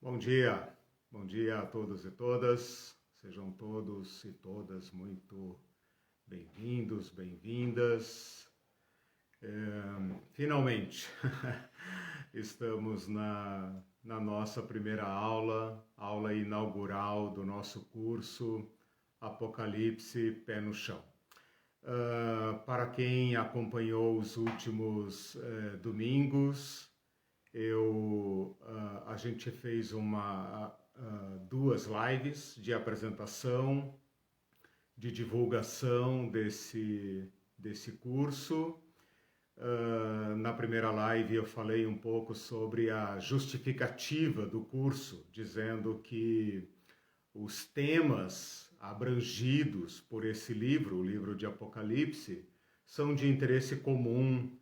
Bom dia a todos e todas, sejam todos e todas muito bem-vindos, bem-vindas. Finalmente, estamos na nossa primeira aula inaugural do nosso curso Apocalipse Pé no Chão. Para quem acompanhou os últimos domingos, a gente fez duas lives de apresentação, de divulgação desse curso. Na primeira live eu falei um pouco sobre a justificativa do curso, dizendo que os temas abrangidos por esse livro, o livro de Apocalipse, são de interesse comum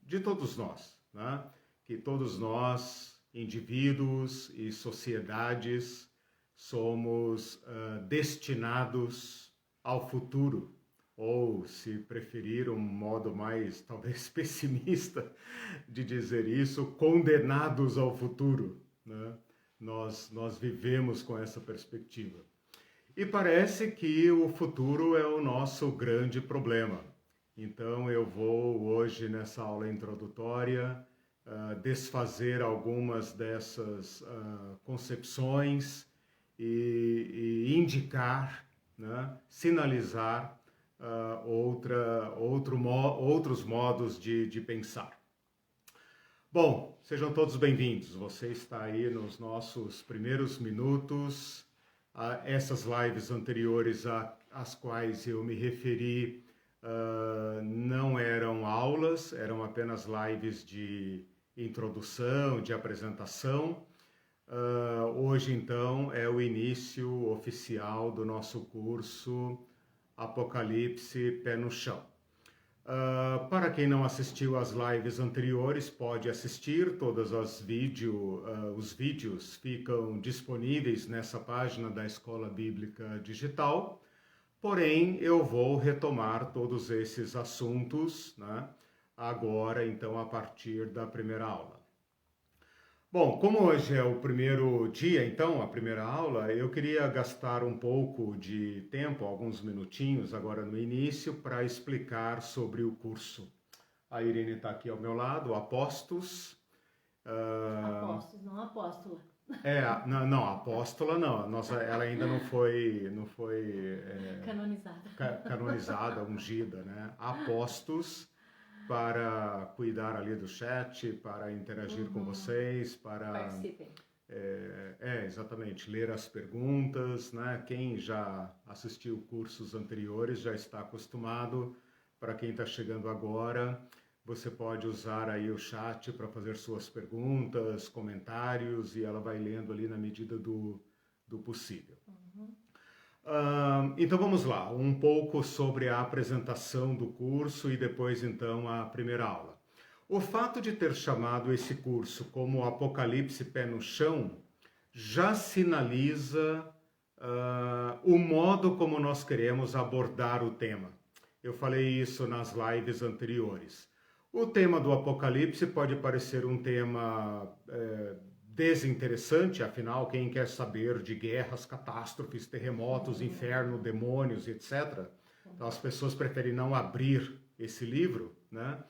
de todos nós, né? Que todos nós, indivíduos e sociedades, somos destinados ao futuro, ou, se preferir um modo mais, talvez, pessimista de dizer isso, condenados ao futuro, né? Nós vivemos com essa perspectiva. E parece que o futuro é o nosso grande problema. Então eu vou hoje, nessa aula introdutória, desfazer algumas dessas concepções e indicar, né, sinalizar outros modos de pensar. Bom, sejam todos bem-vindos. Você está aí nos nossos primeiros minutos. Essas lives anteriores às quais eu me referi não eram aulas, eram apenas lives de introdução, de apresentação. Hoje, então, é o início oficial do nosso curso Apocalipse Pé no Chão. Para quem não assistiu às lives anteriores, pode assistir. Os vídeos ficam disponíveis nessa página da Escola Bíblica Digital. Porém, eu vou retomar todos esses assuntos, né, agora, então, a partir da primeira aula. Bom, como hoje é o primeiro dia, então, a primeira aula, eu queria gastar um pouco de tempo, alguns minutinhos agora no início, para explicar sobre o curso. A Irene está aqui ao meu lado, Apostos. Apostos, não apóstola. Não, apóstola não. Ela ainda não foi Canonizada. Canonizada, ungida, né? Apostos, para cuidar ali do chat, para interagir com vocês, para Participem. Exatamente, ler as perguntas, né? Quem já assistiu cursos anteriores já está acostumado. Para quem está chegando agora, você pode usar aí o chat para fazer suas perguntas, comentários, e ela vai lendo ali na medida do possível. Então vamos lá, um pouco sobre a apresentação do curso e depois então a primeira aula. O fato de ter chamado esse curso como Apocalipse Pé no Chão já sinaliza o modo como nós queremos abordar o tema. Eu falei isso nas lives anteriores. O tema do Apocalipse pode parecer um tema desinteressante, afinal, quem quer saber de guerras, catástrofes, terremotos, inferno, demônios, etc. Então as pessoas preferem não abrir esse livro, né?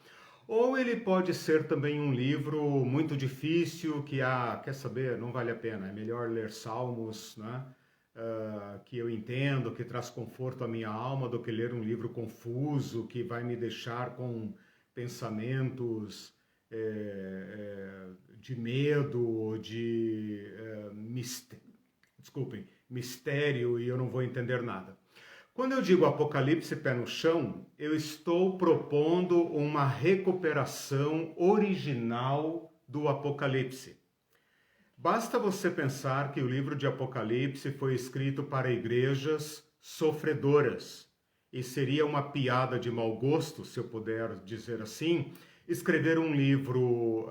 Ou ele pode ser também um livro muito difícil, que, quer saber, não vale a pena, é melhor ler Salmos, né? Que eu entendo, que traz conforto à minha alma, do que ler um livro confuso, que vai me deixar com pensamentos de medo, mistério, e eu não vou entender nada. Quando eu digo Apocalipse Pé no Chão, eu estou propondo uma recuperação original do Apocalipse. Basta você pensar que o livro de Apocalipse foi escrito para igrejas sofredoras, e seria uma piada de mau gosto, se eu puder dizer assim, escrever um livro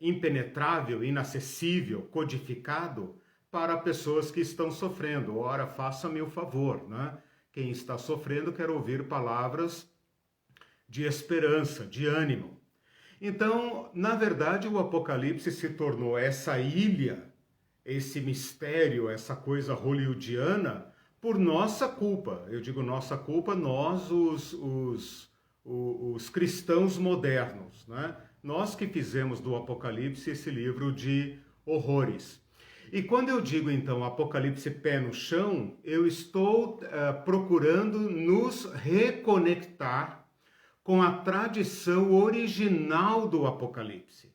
impenetrável, inacessível, codificado, para pessoas que estão sofrendo. Ora, faça-me o favor, né? Quem está sofrendo quer ouvir palavras de esperança, de ânimo. Então, na verdade, o Apocalipse se tornou essa ilha, esse mistério, essa coisa hollywoodiana, por nossa culpa. Eu digo nossa culpa, nós, os cristãos modernos, né? Nós que fizemos do Apocalipse esse livro de horrores. E quando eu digo, então, Apocalipse pé no chão, eu estou procurando nos reconectar com a tradição original do Apocalipse,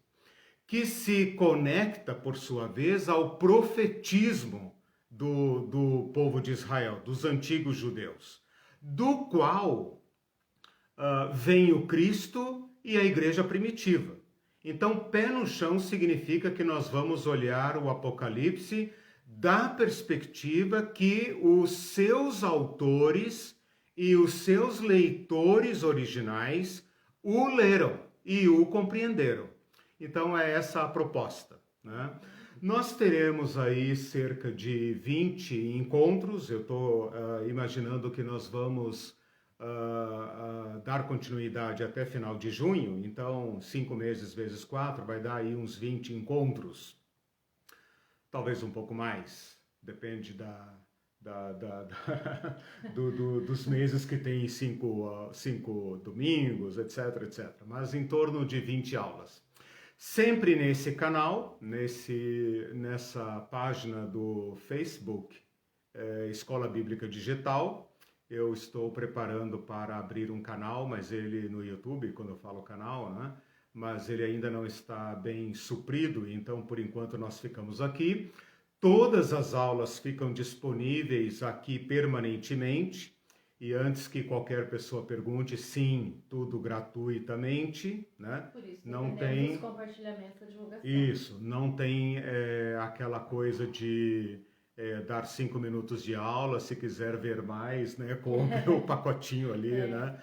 que se conecta, por sua vez, ao profetismo do povo de Israel, dos antigos judeus, do qual vem o Cristo e a igreja primitiva. Então, pé no chão significa que nós vamos olhar o Apocalipse da perspectiva que os seus autores e os seus leitores originais o leram e o compreenderam. Então, é essa a proposta, né? Nós teremos aí cerca de 20 encontros. Eu estou imaginando que nós vamos dar continuidade até final de junho. Então, 5 meses vezes 4 vai dar aí uns 20 encontros. Talvez um pouco mais, depende dos meses que tem 5 domingos, etc, etc. Mas em torno de 20 aulas. Sempre nesse canal, nessa página do Facebook, Escola Bíblica Digital, eu estou preparando para abrir um canal, mas ele no YouTube, quando eu falo canal, né? Mas ele ainda não está bem suprido, então por enquanto nós ficamos aqui. Todas as aulas ficam disponíveis aqui permanentemente. E antes que qualquer pessoa pergunte, sim, tudo gratuitamente, né? Por isso, não tem compartilhamento, divulgação. Isso, não tem aquela coisa de dar 5 minutos de aula, se quiser ver mais, né? Compre o pacotinho ali, né?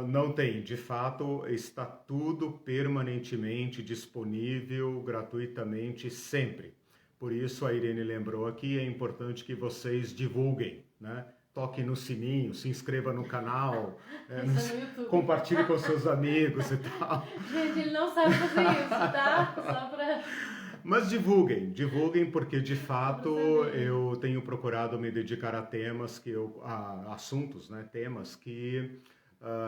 Não tem, de fato, está tudo permanentemente disponível, gratuitamente, sempre. Por isso a Irene lembrou aqui, é importante que vocês divulguem, né? Toque no sininho, se inscreva no canal, compartilhe com seus amigos e tal. Gente, ele não sabe fazer isso, tá? Só pra... Mas divulguem porque de fato eu tenho procurado me dedicar a temas a assuntos, né? Temas que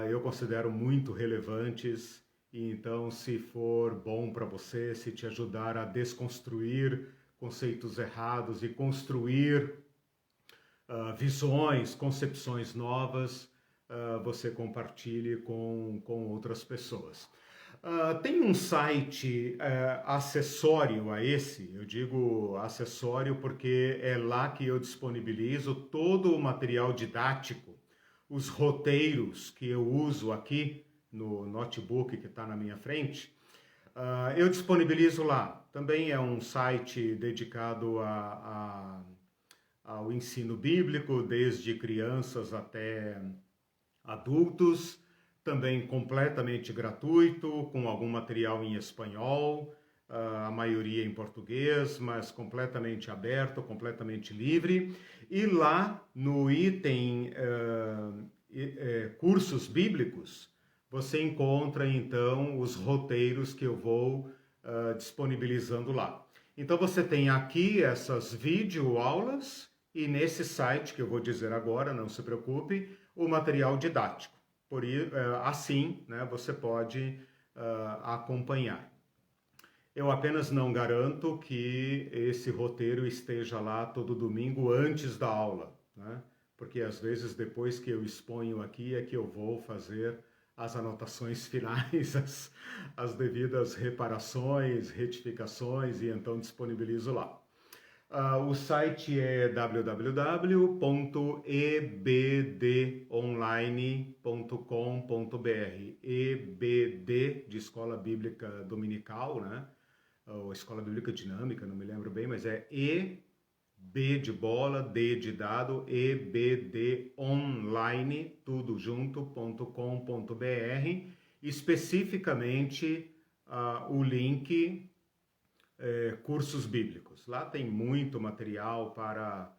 eu considero muito relevantes. E então, se for bom para você, se te ajudar a desconstruir conceitos errados e construir visões, concepções novas, você compartilhe com outras pessoas. Tem um site acessório a esse, eu digo acessório porque é lá que eu disponibilizo todo o material didático, os roteiros que eu uso aqui no notebook que está na minha frente, eu disponibilizo lá. Também é um site dedicado ao ensino bíblico, desde crianças até adultos, também completamente gratuito, com algum material em espanhol, a maioria em português, mas completamente aberto, completamente livre. E lá no item cursos bíblicos, você encontra então os roteiros que eu vou disponibilizando lá. Então você tem aqui essas videoaulas e nesse site que eu vou dizer agora, não se preocupe, o material didático. Assim, né, você pode acompanhar. Eu apenas não garanto que esse roteiro esteja lá todo domingo antes da aula, né? Porque às vezes depois que eu exponho aqui é que eu vou fazer as anotações finais, as devidas reparações, retificações e então disponibilizo lá. O site é www.ebdonline.com.br, EBD de Escola Bíblica Dominical, né? Ou Escola Bíblica Dinâmica, não me lembro bem, mas é B de bola, D de dado, ebdonline, tudo junto.com.br, especificamente o link cursos bíblicos. Lá tem muito material para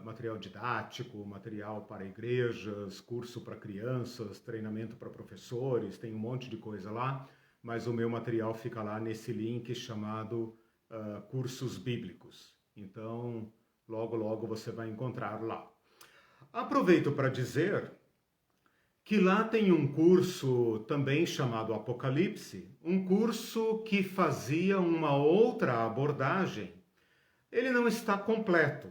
material didático, material para igrejas, curso para crianças, treinamento para professores, tem um monte de coisa lá. mas o meu material fica lá nesse link chamado Cursos Bíblicos. Então, logo, logo você vai encontrar lá. Aproveito para dizer que lá tem um curso também chamado Apocalipse, um curso que fazia uma outra abordagem. Ele não está completo,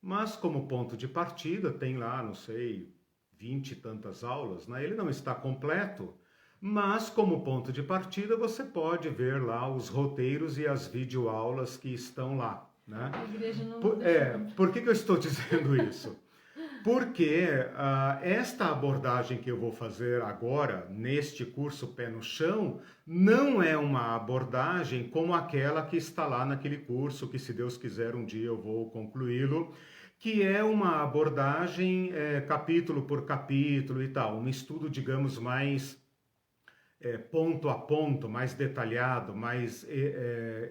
mas como ponto de partida tem lá, não sei, 20 e tantas aulas, né? Ele não está completo, mas como ponto de partida você pode ver lá os roteiros e as videoaulas que estão lá, né? A igreja não Por que eu estou dizendo isso? Porque esta abordagem que eu vou fazer agora, neste curso Pé no Chão, não é uma abordagem como aquela que está lá naquele curso, que se Deus quiser um dia eu vou concluí-lo, que é uma abordagem capítulo por capítulo e tal, um estudo, digamos, mais ponto a ponto, mais detalhado, mais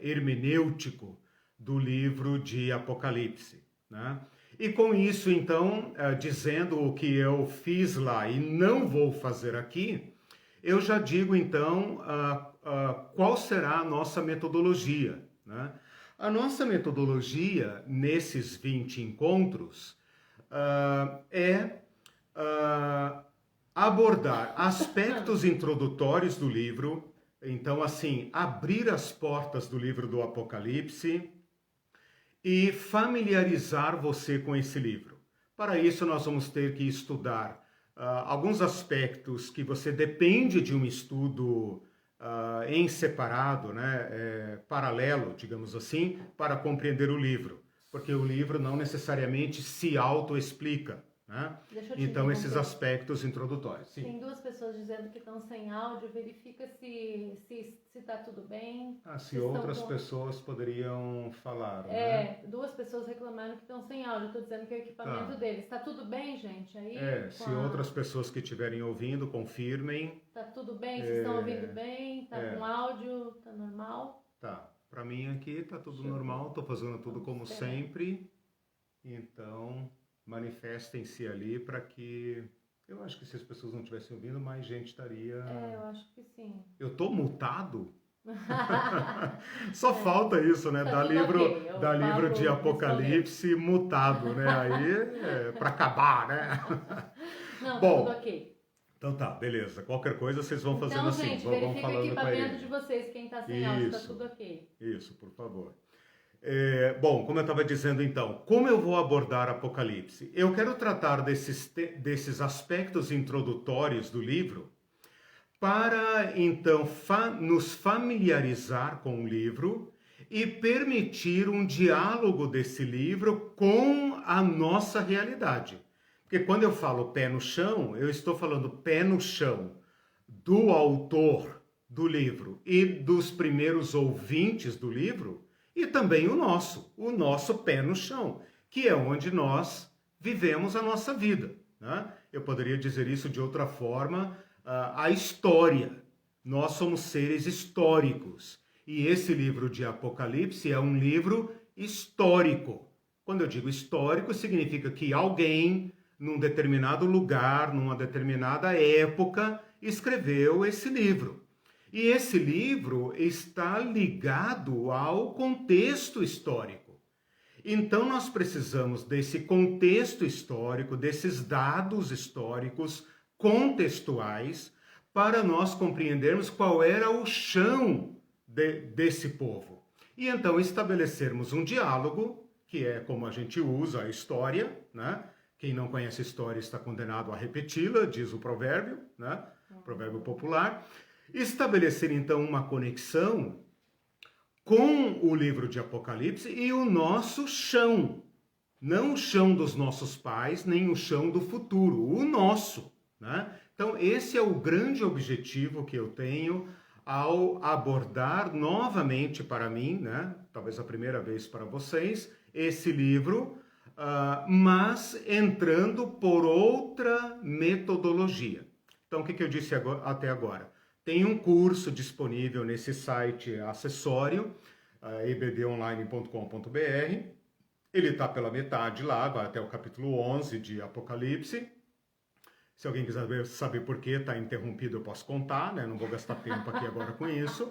hermenêutico do livro de Apocalipse, né? E com isso, então, dizendo o que eu fiz lá e não vou fazer aqui, eu já digo, então, qual será a nossa metodologia, né? A nossa metodologia, nesses 20 encontros, é abordar aspectos introdutórios do livro, então, assim, abrir as portas do livro do Apocalipse, e familiarizar você com esse livro. Para isso, nós vamos ter que estudar alguns aspectos que você depende de um estudo em separado, né, paralelo, digamos assim, para compreender o livro. Porque o livro não necessariamente se autoexplica, né? Então, esses aspectos introdutórios. Sim. Tem duas pessoas dizendo que estão sem áudio, verifica se está tudo bem. Se outras pessoas poderiam falar, né? Duas pessoas reclamaram que estão sem áudio, estou dizendo que é o equipamento deles. Está tudo bem, gente? Aí, se outras pessoas que estiverem ouvindo, confirmem. Está tudo bem? Vocês estão ouvindo bem? Está com áudio? Está normal? Tá. Para mim aqui está tudo normal, estou fazendo tudo como sempre. Então, manifestem-se ali para que... Eu acho que se as pessoas não estivessem ouvindo, mais gente estaria... eu acho que sim. Eu estou mutado? Só falta isso, né? Dá livro de Apocalipse mutado, né? Aí para acabar, né? Não, bom, tudo ok. Então tá, beleza. Qualquer coisa vocês vão fazendo então, assim. Gente, vão falando o equipamento de vocês, quem está sem áudio, está tudo ok. Isso, por favor. Bom, como eu estava dizendo então, como eu vou abordar Apocalipse? Eu quero tratar desses aspectos introdutórios do livro para, então, nos familiarizar com o livro e permitir um diálogo desse livro com a nossa realidade. Porque quando eu falo pé no chão, eu estou falando pé no chão do autor do livro e dos primeiros ouvintes do livro, e também o nosso pé no chão, que é onde nós vivemos a nossa vida, né? Eu poderia dizer isso de outra forma, a história. Nós somos seres históricos. E esse livro de Apocalipse é um livro histórico. Quando eu digo histórico, significa que alguém, num determinado lugar, numa determinada época, escreveu esse livro. E esse livro está ligado ao contexto histórico. Então nós precisamos desse contexto histórico, desses dados históricos contextuais, para nós compreendermos qual era o chão desse povo. E então estabelecermos um diálogo, que é como a gente usa a história, né? Quem não conhece a história está condenado a repeti-la, diz o provérbio, né? Provérbio popular. Estabelecer então uma conexão com o livro de Apocalipse e o nosso chão. Não o chão dos nossos pais, nem o chão do futuro, o nosso, né? Então esse é o grande objetivo que eu tenho ao abordar novamente para mim, né? Talvez a primeira vez para vocês, esse livro, mas entrando por outra metodologia. Então o que eu disse até agora? Tem um curso disponível nesse site acessório, ebdonline.com.br. Ele está pela metade lá, vai até o capítulo 11 de Apocalipse. Se alguém quiser saber por que está interrompido, eu posso contar, né? Não vou gastar tempo aqui agora com isso.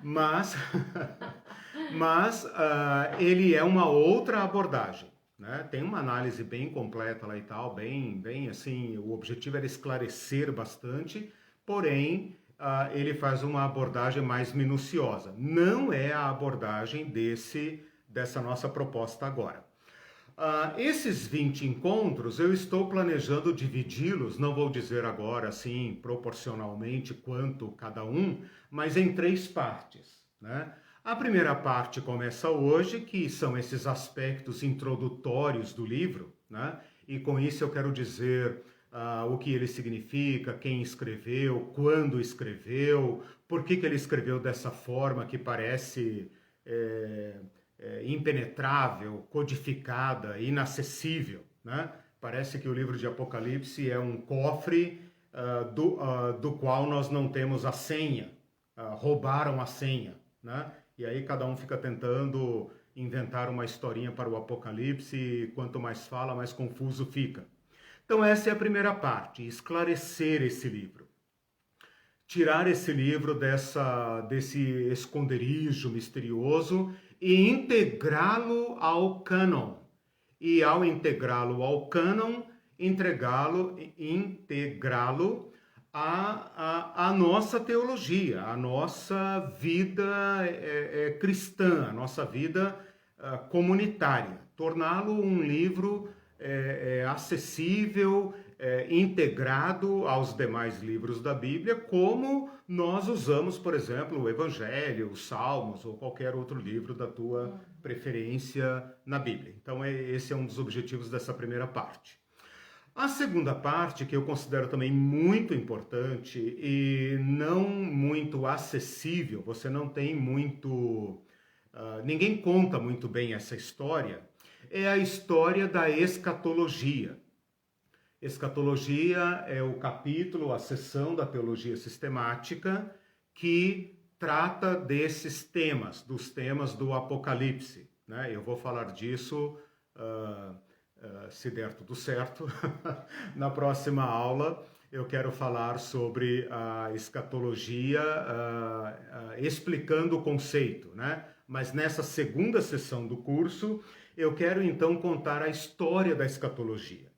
Mas, ele é uma outra abordagem, né? Tem uma análise bem completa lá e tal, bem assim, o objetivo era esclarecer bastante, porém, ele faz uma abordagem mais minuciosa. Não é a abordagem dessa nossa proposta agora. Esses 20 encontros, eu estou planejando dividi-los, não vou dizer agora, assim, proporcionalmente quanto cada um, mas em 3 partes, né? A primeira parte começa hoje, que são esses aspectos introdutórios do livro, né? E com isso eu quero dizer o que ele significa, quem escreveu, quando escreveu, por que ele escreveu dessa forma que parece impenetrável, codificada, inacessível, né? Parece que o livro de Apocalipse é um cofre do qual nós não temos a senha, roubaram a senha, né? E aí cada um fica tentando inventar uma historinha para o Apocalipse e quanto mais fala, mais confuso fica. Então essa é a primeira parte, esclarecer esse livro. Tirar esse livro desse esconderijo misterioso e integrá-lo ao cânon. E ao integrá-lo ao cânon, integrá-lo à nossa teologia, à nossa vida cristã, à nossa vida comunitária. Torná-lo um livro acessível, integrado aos demais livros da Bíblia, como nós usamos, por exemplo, o Evangelho, os Salmos ou qualquer outro livro da tua preferência na Bíblia. Então, esse é um dos objetivos dessa primeira parte. A segunda parte, que eu considero também muito importante e não muito acessível, você não tem muito... ninguém conta muito bem essa história, é a história da escatologia. Escatologia é o capítulo, a seção da teologia sistemática que trata desses temas, dos temas do Apocalipse, né? Eu vou falar disso, se der tudo certo, na próxima aula. Eu quero falar sobre a escatologia, explicando o conceito, né? Mas nessa segunda sessão do curso, eu quero então contar a história da escatologia.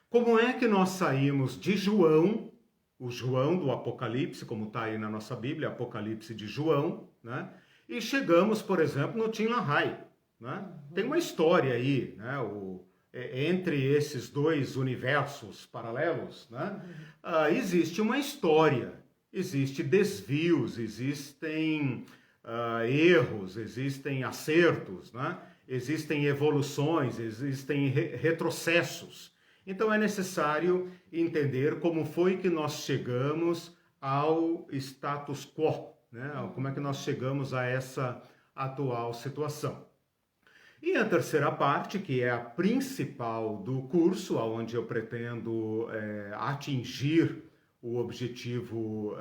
Como é que nós saímos de João, o João do Apocalipse, como está aí na nossa Bíblia, Apocalipse de João, né? E chegamos, por exemplo, no Tim LaHaye, né? Tem uma história aí, né? Entre esses dois universos paralelos, né? Existe uma história, existem desvios, existem erros, existem acertos, né? Existem evoluções, existem retrocessos. Então é necessário entender como foi que nós chegamos ao status quo, né? Como é que nós chegamos a essa atual situação. E a terceira parte, que é a principal do curso, onde eu pretendo atingir o objetivo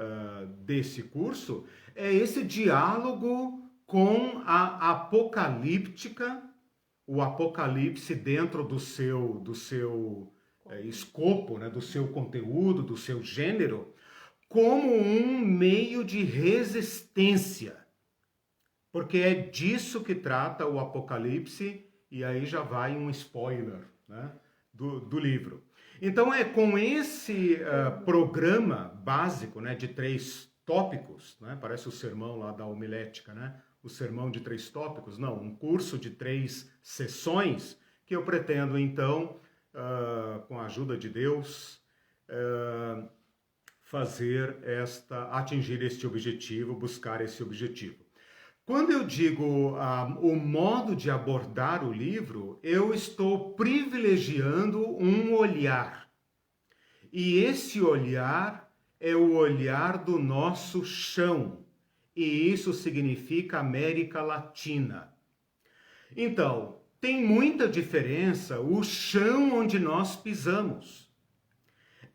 desse curso, é esse diálogo com a apocalíptica, o Apocalipse dentro do seu escopo, né, do seu conteúdo, do seu gênero, como um meio de resistência. Porque é disso que trata o Apocalipse, e aí já vai um spoiler, né, do livro. Então é com esse programa básico, né, de 3 tópicos, né, parece o sermão lá da homilética, né, o sermão de 3 tópicos, não, um curso de 3 sessões, que eu pretendo então, com a ajuda de Deus, atingir este objetivo, buscar esse objetivo. Quando eu digo o modo de abordar o livro, eu estou privilegiando um olhar. E esse olhar é o olhar do nosso chão. E isso significa América Latina. Então, tem muita diferença o chão onde nós pisamos.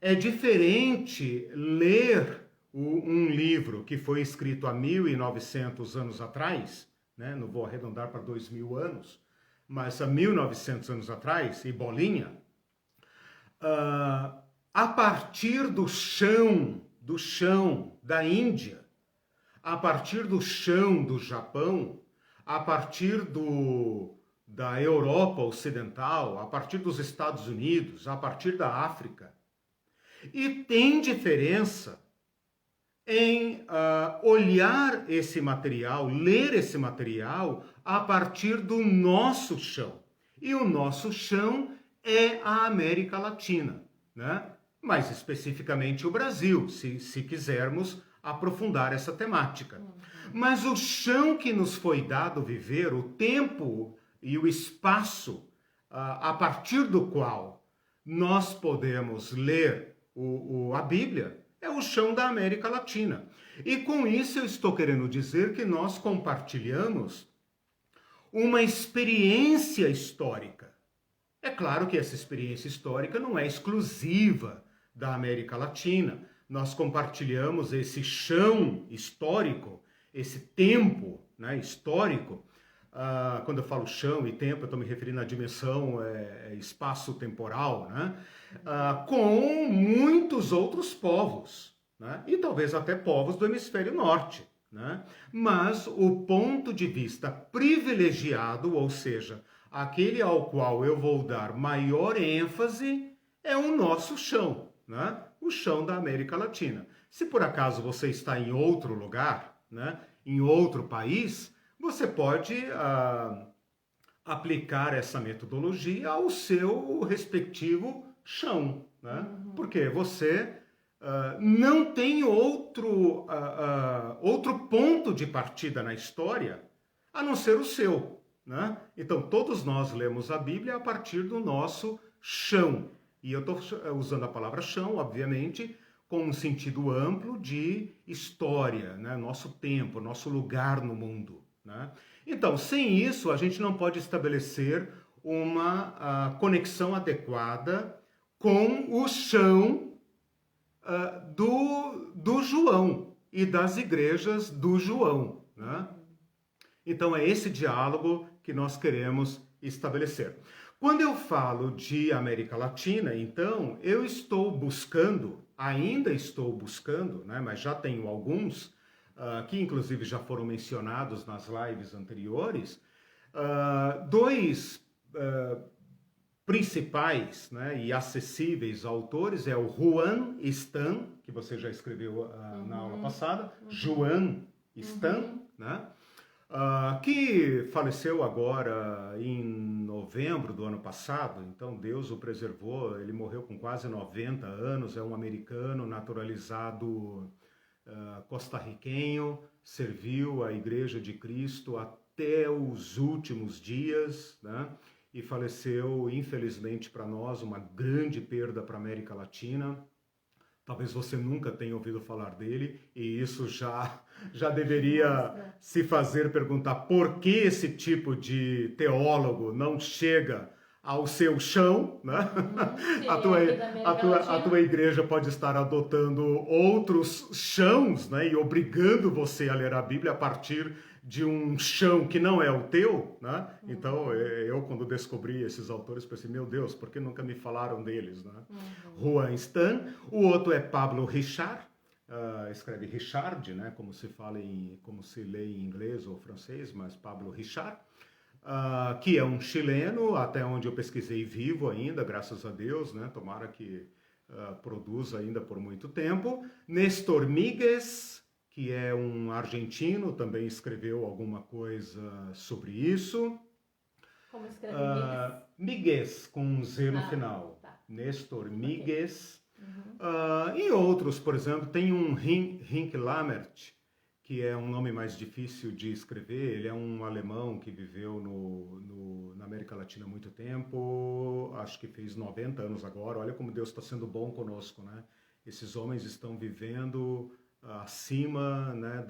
É diferente ler um livro que foi escrito há 1.900 anos atrás, né? Não vou arredondar para 2.000 anos, mas há 1.900 anos atrás, e bolinha, a partir do chão da Índia, a partir do chão do Japão, a partir da Europa Ocidental, a partir dos Estados Unidos, a partir da África. E tem diferença em olhar esse material, ler esse material a partir do nosso chão. E o nosso chão é a América Latina, né? Mais especificamente o Brasil, se quisermos aprofundar essa temática. Mas o chão que nos foi dado viver, o tempo e o espaço a partir do qual nós podemos ler a Bíblia, é o chão da América Latina. E com isso eu estou querendo dizer que nós compartilhamos uma experiência histórica. É claro que essa experiência histórica não é exclusiva da América Latina. Nós compartilhamos esse chão histórico, esse tempo, né, histórico. Quando eu falo chão e tempo, eu estou me referindo à dimensão espaço-temporal, né? Com muitos outros povos, né? E talvez até povos do hemisfério norte, né? Mas o ponto de vista privilegiado, ou seja, aquele ao qual eu vou dar maior ênfase, é o nosso chão, né? O chão da América Latina. Se por acaso você está em outro lugar, né, em outro país, você pode aplicar essa metodologia ao seu respectivo chão, né? Porque você não tem outro ponto de partida na história a não ser o seu, né? Então, todos nós lemos a Bíblia a partir do nosso chão. E eu estou usando a palavra chão, obviamente, com um sentido amplo de história, né? Nosso tempo, nosso lugar no mundo, né? Então, sem isso, a gente não pode estabelecer uma conexão adequada com o chão do João e das igrejas do João, né? Então, é esse diálogo que nós queremos estabelecer. Quando eu falo de América Latina, então, eu estou buscando, ainda estou buscando, né, mas já tenho alguns, que inclusive já foram mencionados nas lives anteriores, dois principais, né, e acessíveis autores, é o Juan Stan, que você já escreveu na aula passada, Juan Stan, né? Que faleceu agora em novembro do ano passado, então Deus o preservou, ele morreu com quase 90 anos, é um americano naturalizado costarriquenho, serviu a Igreja de Cristo até os últimos dias, né? E faleceu, infelizmente para nós, uma grande perda para a América Latina. Talvez você nunca tenha ouvido falar dele, e isso já deveria se fazer perguntar por que esse tipo de teólogo não chega ao seu chão, né? A tua igreja pode estar adotando outros chãos, né? E obrigando você a ler a Bíblia a partir de um chão que não é o teu, né? Então, eu quando descobri esses autores, pensei, meu Deus, por que nunca me falaram deles, né? Juan Stan, o outro é Pablo Richard, escreve Richard, né? Como se lê em inglês ou francês, mas Pablo Richard, que é um chileno, até onde eu pesquisei, vivo ainda, graças a Deus, né? Tomara que produza ainda por muito tempo. Néstor Míguez, que é um argentino, também escreveu alguma coisa sobre isso. Como escreve Míguez, com um Z no final. Tá. Néstor Míguez. E outros, por exemplo, tem um Henk Lammert, que é um nome mais difícil de escrever. Ele é um alemão que viveu na América Latina há muito tempo, acho que fez 90 anos agora. Olha como Deus está sendo bom conosco, né? Esses homens estão vivendo acima, né,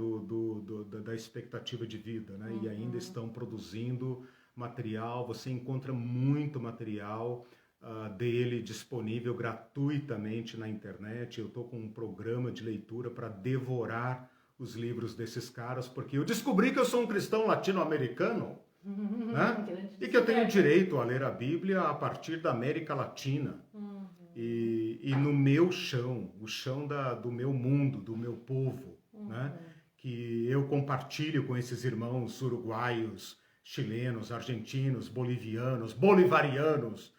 da expectativa de vida, né? E ainda estão produzindo material. Você encontra muito material dele disponível gratuitamente na internet. Eu estou com um programa de leitura para devorar os livros desses caras, porque eu descobri que eu sou um cristão latino-americano, né? E que eu tenho direito a ler a Bíblia a partir da América Latina. e no meu chão, o chão do meu mundo, do meu povo, né? Que eu compartilho com esses irmãos uruguaios, chilenos, argentinos, bolivianos, bolivarianos.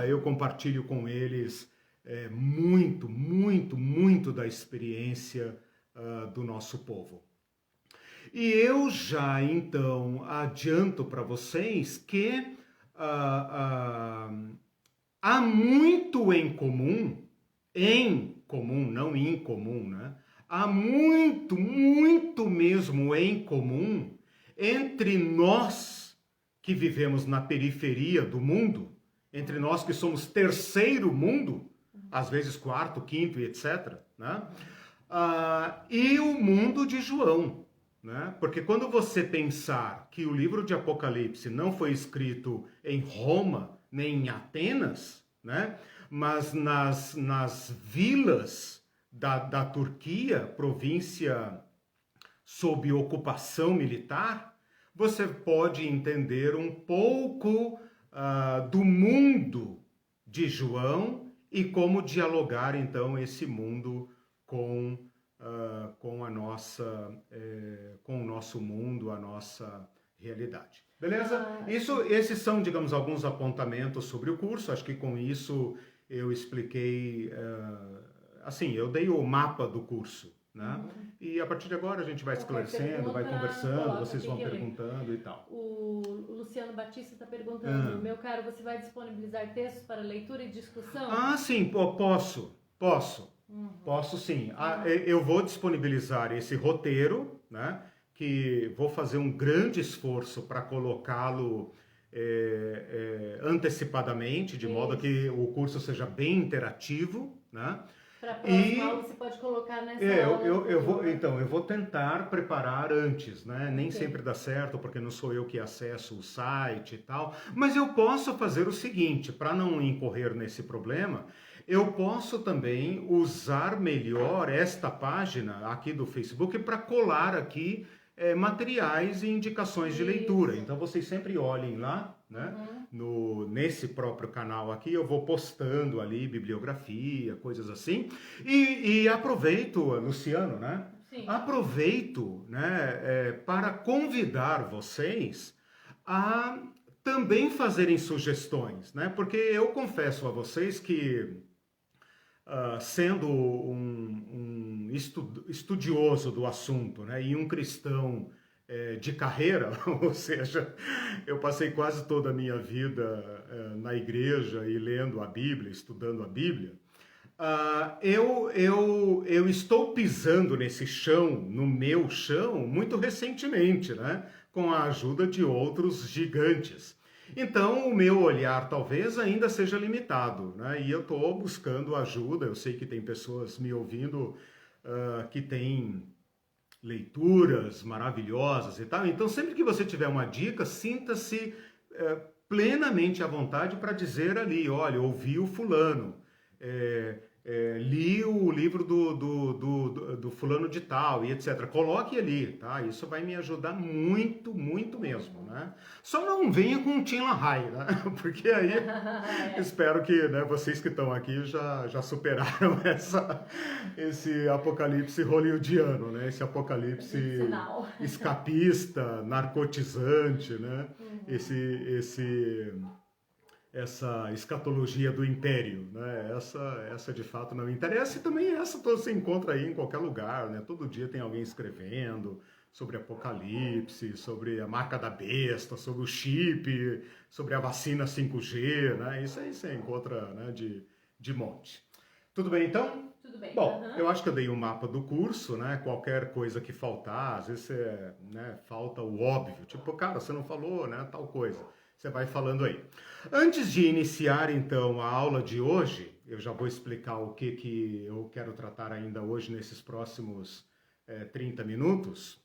Eu compartilho com eles muito, muito, muito da experiência do nosso povo. E eu já então adianto para vocês que há muito em comum, não incomum, né? Há muito, muito mesmo em comum entre nós que vivemos na periferia do mundo, entre nós que somos terceiro mundo, às vezes quarto, quinto e etc., né? E o mundo de João, né? Porque quando você pensar que o livro de Apocalipse não foi escrito em Roma, nem em Atenas, né? Mas nas vilas da Turquia, província sob ocupação militar, você pode entender um pouco do mundo de João e como dialogar então esse mundo com a nossa, com o nosso mundo, a nossa realidade. Beleza? Esses são, digamos, alguns apontamentos sobre o curso. Acho que com isso eu expliquei, assim, eu dei o mapa do curso, né? E a partir de agora a gente vai esclarecendo, vai conversando, vocês vão perguntando e tal. O Luciano Batista está perguntando, meu caro, você vai disponibilizar textos para leitura e discussão? Sim, posso. Posso sim. Eu vou disponibilizar esse roteiro, né? Que vou fazer um grande esforço para colocá-lo antecipadamente, de modo que o curso seja bem interativo, né? Para a próxima aula você pode colocar nessa aula. Eu vou tentar preparar antes, né? Nem sempre dá certo, porque não sou eu que acesso o site e tal. Mas eu posso fazer o seguinte, para não incorrer nesse problema, eu posso também usar melhor esta página aqui do Facebook para colar aqui materiais e indicações de leitura. Então vocês sempre olhem lá, né? Nesse próprio canal aqui, eu vou postando ali bibliografia, coisas assim. E aproveito, Luciano, né? Sim. Aproveito, né, para convidar vocês a também fazerem sugestões, né? Porque eu confesso a vocês que sendo um estudioso do assunto, né, e um cristão de carreira, ou seja, eu passei quase toda a minha vida na igreja e lendo a Bíblia, estudando a Bíblia, eu estou pisando nesse chão, no meu chão, muito recentemente, né, com a ajuda de outros gigantes. Então, o meu olhar talvez ainda seja limitado, né? E eu estou buscando ajuda. Eu sei que tem pessoas me ouvindo que têm leituras maravilhosas e tal. Então, sempre que você tiver uma dica, sinta-se plenamente à vontade para dizer ali, olha, ouvi o fulano, li o livro do fulano de tal e etc. Coloque ali, tá? Isso vai me ajudar muito, muito mesmo, né? Só não venha com um Tim LaHaye, né? Porque aí espero que, né, vocês que estão aqui já superaram esse apocalipse hollywoodiano, né? Esse apocalipse escapista, narcotizante, né? Essa escatologia do império, né? Essa de fato não interessa, e também essa você encontra aí em qualquer lugar, né? Todo dia tem alguém escrevendo sobre Apocalipse, sobre a marca da besta, sobre o chip, sobre a vacina 5G, né? Isso aí você encontra, né, de monte. Tudo bem então? Tudo bem. Bom, eu acho que eu dei um mapa do curso, né? Qualquer coisa que faltar, às vezes né, falta o óbvio, tipo, cara, você não falou, né, tal coisa. Você vai falando aí. Antes de iniciar, então, a aula de hoje, eu já vou explicar o que eu quero tratar ainda hoje nesses próximos 30 minutos,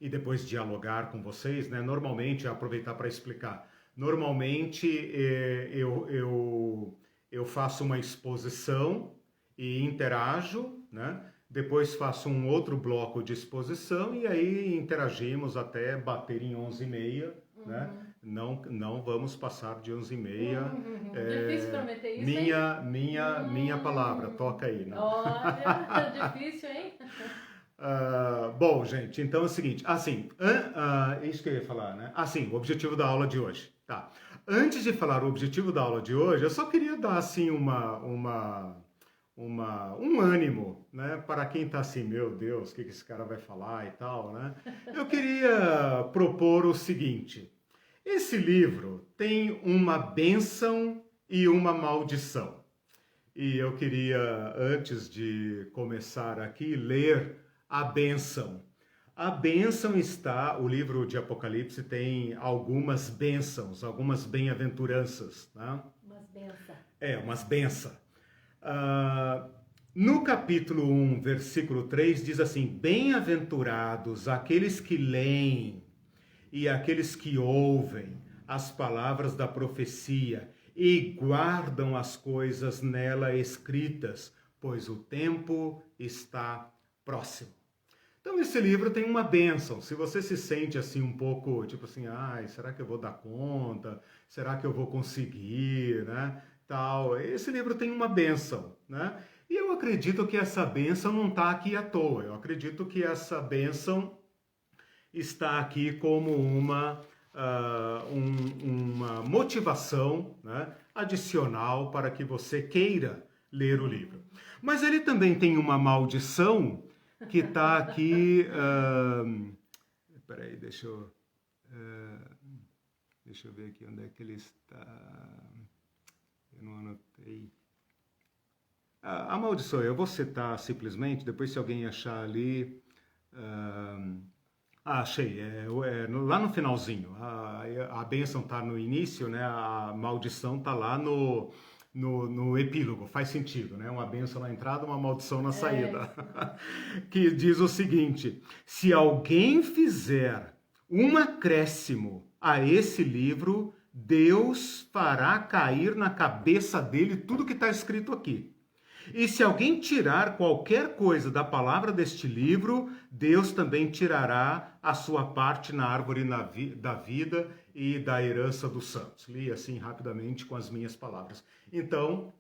e depois dialogar com vocês, né? Normalmente, aproveitar para explicar, normalmente eu faço uma exposição e interajo, né? depois faço um outro bloco de exposição e aí interagimos até bater em 11h30, né? Não vamos passar de 11h30. Difícil prometer isso, Minha palavra, toca aí. Né? Olha, difícil, hein? Bom, gente, então é o seguinte, assim, isso que eu ia falar, né? Assim, o objetivo da aula de hoje, tá? Antes de falar o objetivo da aula de hoje, eu só queria dar, assim, um ânimo, né? Para quem tá assim, meu Deus, o que esse cara vai falar e tal, né? Eu queria propor o seguinte, esse livro tem uma bênção e uma maldição. E eu queria, antes de começar aqui, ler a bênção. A bênção está, o livro de Apocalipse tem algumas bênçãos, algumas bem-aventuranças, né? Umas bênçãos. Umas bênçãos. No capítulo 1, versículo 3, diz assim, bem-aventurados aqueles que leem e aqueles que ouvem as palavras da profecia e guardam as coisas nela escritas, pois o tempo está próximo. Então esse livro tem uma bênção. Se você se sente assim um pouco, tipo assim, será que eu vou dar conta? Será que eu vou conseguir, né? Tal. Esse livro tem uma bênção, né? E eu acredito que essa bênção não está aqui à toa. Eu acredito que essa bênção está aqui como uma motivação, né, adicional para que você queira ler o livro. Mas ele também tem uma maldição que está aqui... Peraí, deixa eu ver aqui onde é que ele está. Eu não anotei. A maldição, eu vou citar simplesmente, depois se alguém achar ali... achei, lá no finalzinho. A bênção está no início, né? A maldição está lá no epílogo, faz sentido, né? Uma bênção na entrada, uma maldição na saída. Que diz o seguinte, se alguém fizer um acréscimo a esse livro, Deus fará cair na cabeça dele tudo que está escrito aqui. E se alguém tirar qualquer coisa da palavra deste livro, Deus também tirará a sua parte na árvore da vida e da herança dos santos. Li assim rapidamente com as minhas palavras. Então,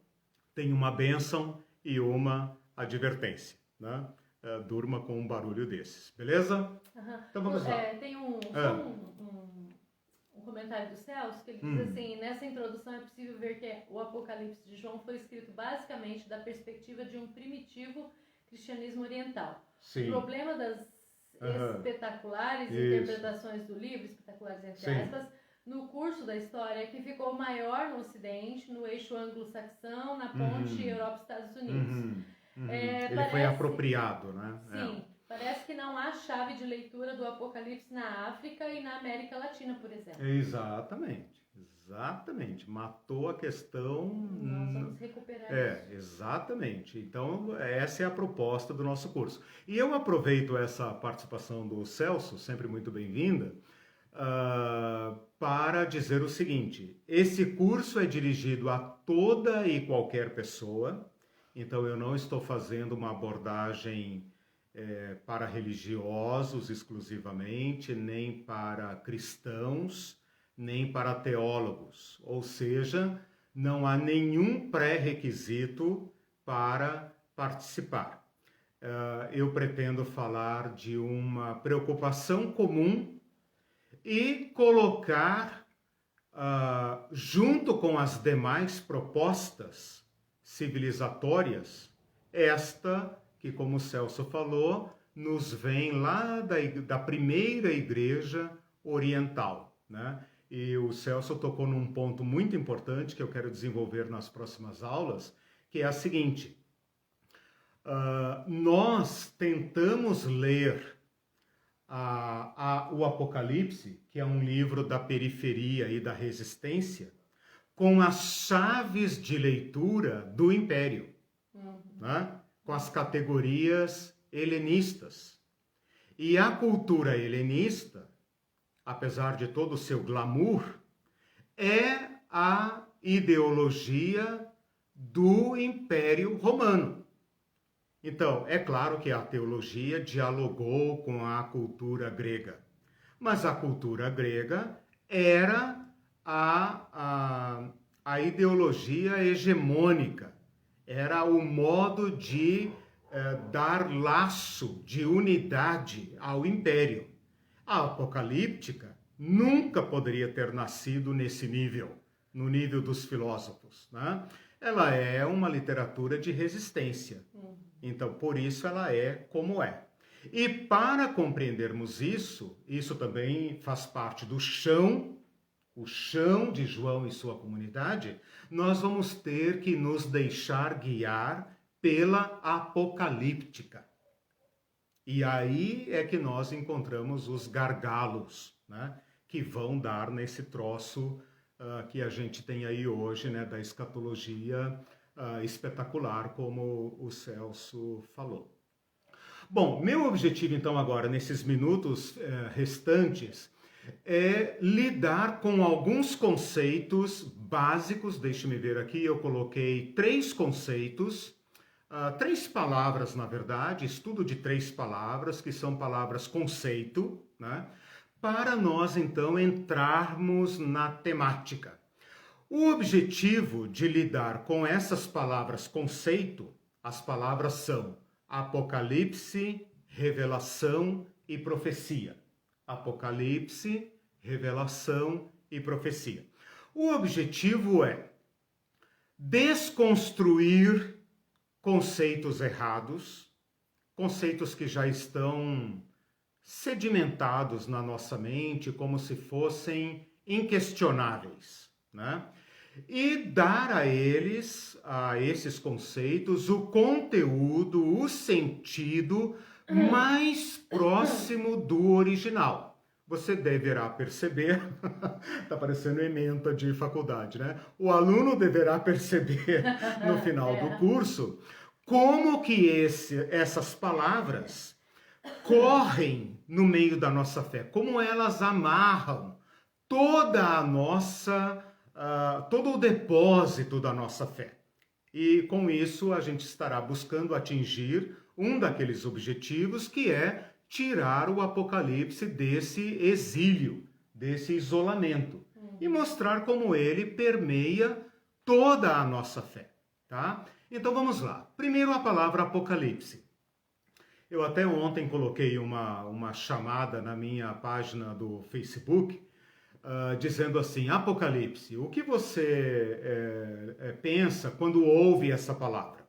tem uma bênção e uma advertência, né? Durma com um barulho desses, beleza? Então vamos lá. Tem um comentário do Celso, que ele diz assim, nessa introdução é possível ver que o Apocalipse de João foi escrito basicamente da perspectiva de um primitivo cristianismo oriental. Sim. O problema das espetaculares interpretações do livro, espetaculares entre aspas, no curso da história é que ficou maior no Ocidente, no eixo anglo-saxão, na ponte Europa-Estados Unidos. Ele foi apropriado, né? Sim. Parece que não há chave de leitura do Apocalipse na África e na América Latina, por exemplo. Exatamente. Matou a questão... Nós vamos recuperar isso. Exatamente. Então, essa é a proposta do nosso curso. E eu aproveito essa participação do Celso, sempre muito bem-vinda, para dizer o seguinte, esse curso é dirigido a toda e qualquer pessoa, então eu não estou fazendo uma abordagem... para religiosos exclusivamente, nem para cristãos, nem para teólogos. Ou seja, não há nenhum pré-requisito para participar. Eu pretendo falar de uma preocupação comum e colocar, junto com as demais propostas civilizatórias, esta que, como o Celso falou, nos vem lá da primeira igreja oriental, né? E o Celso tocou num ponto muito importante que eu quero desenvolver nas próximas aulas, que é a seguinte, nós tentamos ler o Apocalipse, que é um livro da periferia e da resistência, com as chaves de leitura do Império, né? Com as categorias helenistas. E a cultura helenista, apesar de todo o seu glamour, é a ideologia do Império Romano. Então, é claro que a teologia dialogou com a cultura grega, mas a cultura grega era a ideologia hegemônica, era o modo de dar laço de unidade ao império. A apocalíptica nunca poderia ter nascido nesse nível, no nível dos filósofos, né? Ela é uma literatura de resistência. Então, por isso ela é como é. E para compreendermos isso, isso também faz parte do chão, o chão de João e sua comunidade, nós vamos ter que nos deixar guiar pela apocalíptica. E aí é que nós encontramos os gargalos, né, que vão dar nesse troço que a gente tem aí hoje, né, da escatologia espetacular, como o Celso falou. Bom, meu objetivo então agora, nesses minutos restantes, é lidar com alguns conceitos básicos. Deixe-me ver aqui, eu coloquei 3 conceitos, 3 palavras na verdade, estudo de 3 palavras, que são palavras conceito, né? Para nós então entrarmos na temática. O objetivo de lidar com essas palavras conceito, as palavras são Apocalipse, revelação e profecia. Apocalipse, revelação e profecia. O objetivo é desconstruir conceitos errados, conceitos que já estão sedimentados na nossa mente como se fossem inquestionáveis, né? E dar a esses conceitos, o conteúdo, o sentido mais próximo do original. Você deverá perceber, está parecendo ementa de faculdade, né? O aluno deverá perceber no final do curso como que essas palavras correm no meio da nossa fé, como elas amarram toda a nossa todo o depósito da nossa fé. E com isso a gente estará buscando atingir um daqueles objetivos, que é tirar o Apocalipse desse exílio, desse isolamento, e mostrar como ele permeia toda a nossa fé, tá? Então vamos lá. Primeiro a palavra Apocalipse. Eu até ontem coloquei uma chamada na minha página do Facebook, dizendo assim: Apocalipse, o que você pensa quando ouve essa palavra?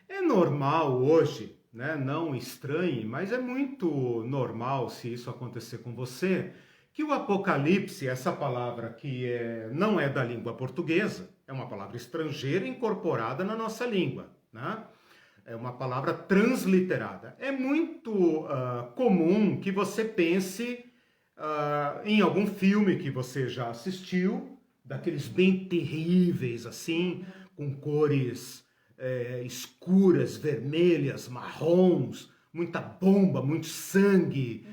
É normal hoje, né? Não estranhe, mas é muito normal, se isso acontecer com você, que o Apocalipse, essa palavra que não é da língua portuguesa, é uma palavra estrangeira incorporada na nossa língua, né? É uma palavra transliterada. É muito comum que você pense em algum filme que você já assistiu, daqueles bem terríveis, assim, com cores escuras, vermelhas, marrons, muita bomba, muito sangue.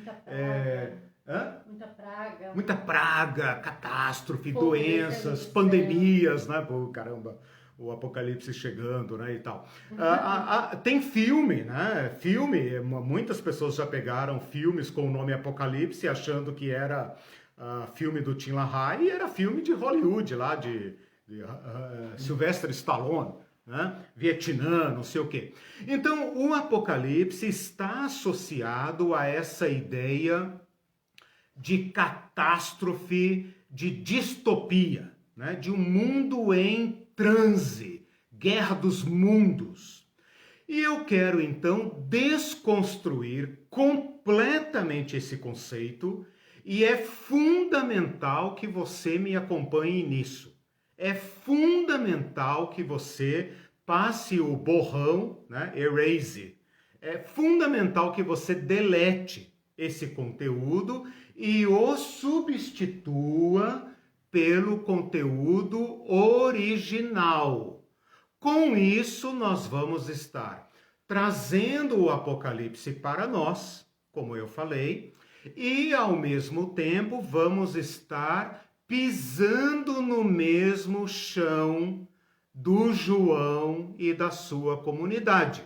Muita praga, catástrofe, doenças, pandemias, né? Pô, caramba, o apocalipse chegando, né, e tal. Tem filme, né? Muitas pessoas já pegaram filmes com o nome Apocalipse achando que era filme do Tim LaHaye, e era filme de Hollywood, lá de Sylvester Stallone, né? Vietnã, não sei o quê. Então, o Apocalipse está associado a essa ideia de catástrofe, de distopia, né? De um mundo em transe, guerra dos mundos. E eu quero então desconstruir completamente esse conceito, e é fundamental que você me acompanhe nisso. É fundamental que você passe o borrão, né? Erase. É fundamental que você delete esse conteúdo e o substitua pelo conteúdo original. Com isso, nós vamos estar trazendo o Apocalipse para nós, como eu falei, e ao mesmo tempo vamos estar pisando no mesmo chão do João e da sua comunidade.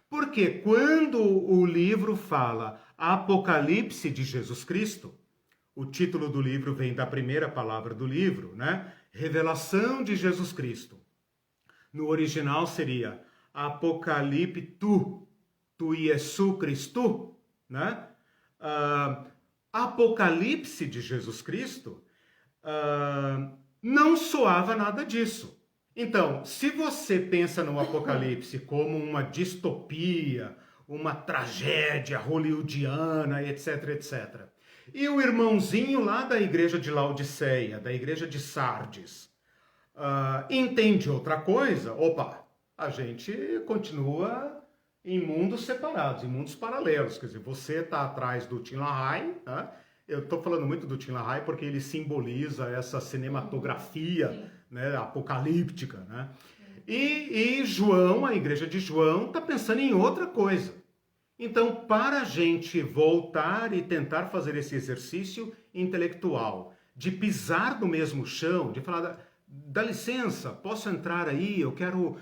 Porque quando o livro fala Apocalipse de Jesus Cristo, o título do livro vem da primeira palavra do livro, né? Revelação de Jesus Cristo. No original seria Apocalipto, tu Iesu Cristo, né? Apocalipse de Jesus Cristo não soava nada disso. Então, se você pensa no Apocalipse como uma distopia, uma tragédia hollywoodiana, etc, etc. E o irmãozinho lá da igreja de Laodiceia, da igreja de Sardes, entende outra coisa, opa, a gente continua em mundos separados, em mundos paralelos. Quer dizer, você está atrás do Tim LaHaye, né? Eu estou falando muito do Tim LaHaye porque ele simboliza essa cinematografia, né, apocalíptica, né? E João, a igreja de João, está pensando em outra coisa. Então, para a gente voltar e tentar fazer esse exercício intelectual, de pisar no mesmo chão, de falar, dá licença, posso entrar aí, eu quero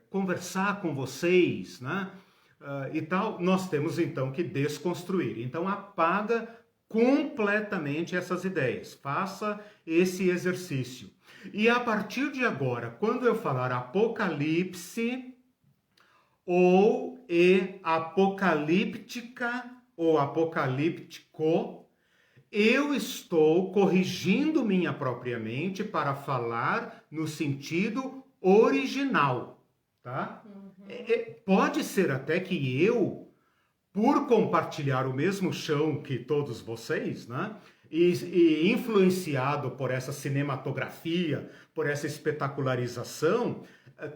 conversar com vocês, né? E tal, nós temos então que desconstruir. Então, apaga completamente essas ideias, faça esse exercício. E a partir de agora, quando eu falar Apocalipse ou apocalíptica ou apocalíptico, eu estou corrigindo minha própria mente para falar no sentido original, tá? Pode ser até que eu, por compartilhar o mesmo chão que todos vocês, né? E influenciado por essa cinematografia, por essa espetacularização,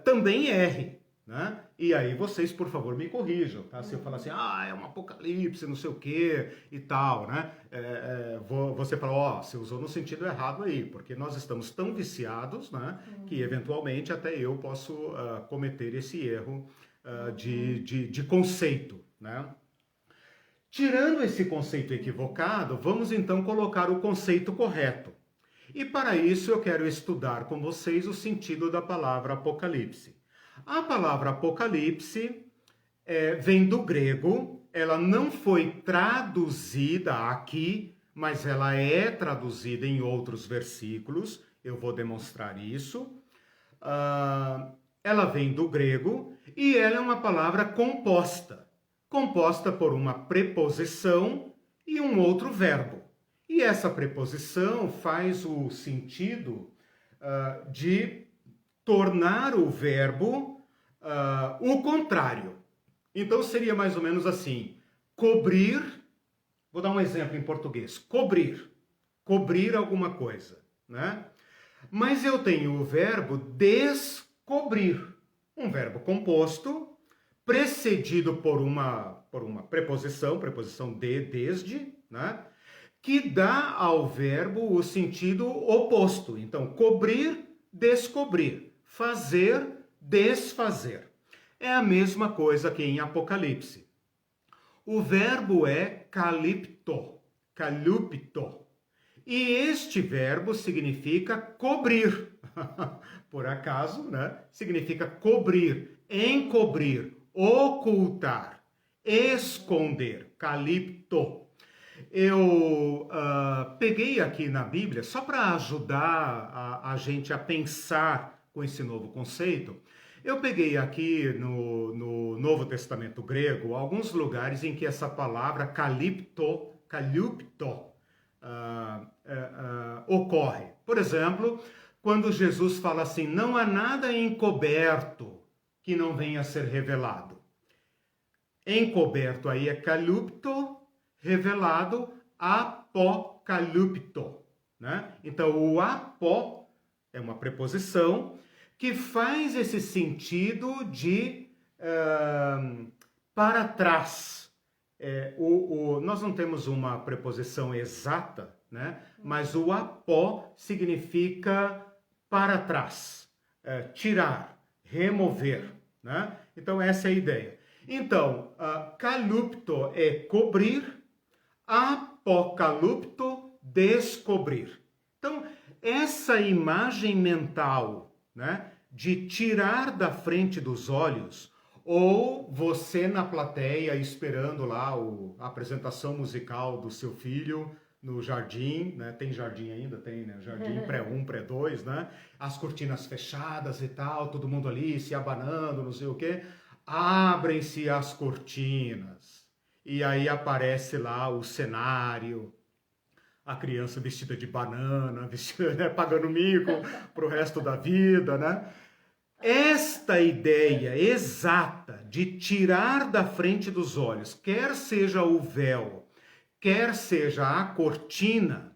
também erre, né? E aí vocês, por favor, me corrijam, tá? Se eu falar assim, é um apocalipse, não sei o quê e tal, né? Você fala, você usou no sentido errado aí, porque nós estamos tão viciados, né? Que eventualmente até eu posso cometer esse erro de conceito, né? Tirando esse conceito equivocado, vamos então colocar o conceito correto. E para isso eu quero estudar com vocês o sentido da palavra apocalipse. A palavra apocalipse vem do grego, ela não foi traduzida aqui, mas ela é traduzida em outros versículos, eu vou demonstrar isso. Ela vem do grego e ela é uma palavra composta por uma preposição e um outro verbo. E essa preposição faz o sentido de tornar o verbo o contrário. Então seria mais ou menos assim, cobrir, vou dar um exemplo em português, cobrir alguma coisa, né? Mas eu tenho o verbo descobrir, um verbo composto, precedido por uma preposição de, desde, né? Que dá ao verbo o sentido oposto. Então, cobrir, descobrir, fazer, desfazer. É a mesma coisa que em Apocalipse. O verbo é kalipto. E este verbo significa cobrir. Por acaso, né? Significa cobrir, encobrir, ocultar, esconder, kalipto. Eu peguei aqui na Bíblia, só para ajudar a gente a pensar com esse novo conceito, eu peguei aqui no Novo Testamento grego alguns lugares em que essa palavra kalipto, ocorre. Por exemplo, quando Jesus fala assim, não há nada encoberto que não venha a ser revelado. Encoberto aí é kalupto, revelado, apocalipto, né? Então, o apó é uma preposição que faz esse sentido de para trás. Nós não temos uma preposição exata, né? Mas o apó significa para trás, tirar, remover, né? Então, essa é a ideia. Então, calupto é cobrir, apocalipto, descobrir. Então, essa imagem mental, né, de tirar da frente dos olhos ou você na plateia esperando lá a apresentação musical do seu filho no jardim, né? Tem jardim ainda? Tem, né? Jardim pré-1, pré-2, né? As cortinas fechadas e tal, todo mundo ali se abanando, não sei o quê. Abrem-se as cortinas e aí aparece lá o cenário, a criança vestida de banana, vestida, né, pagando mico pro resto da vida, né? Esta ideia exata de tirar da frente dos olhos, quer seja o véu, quer seja a cortina,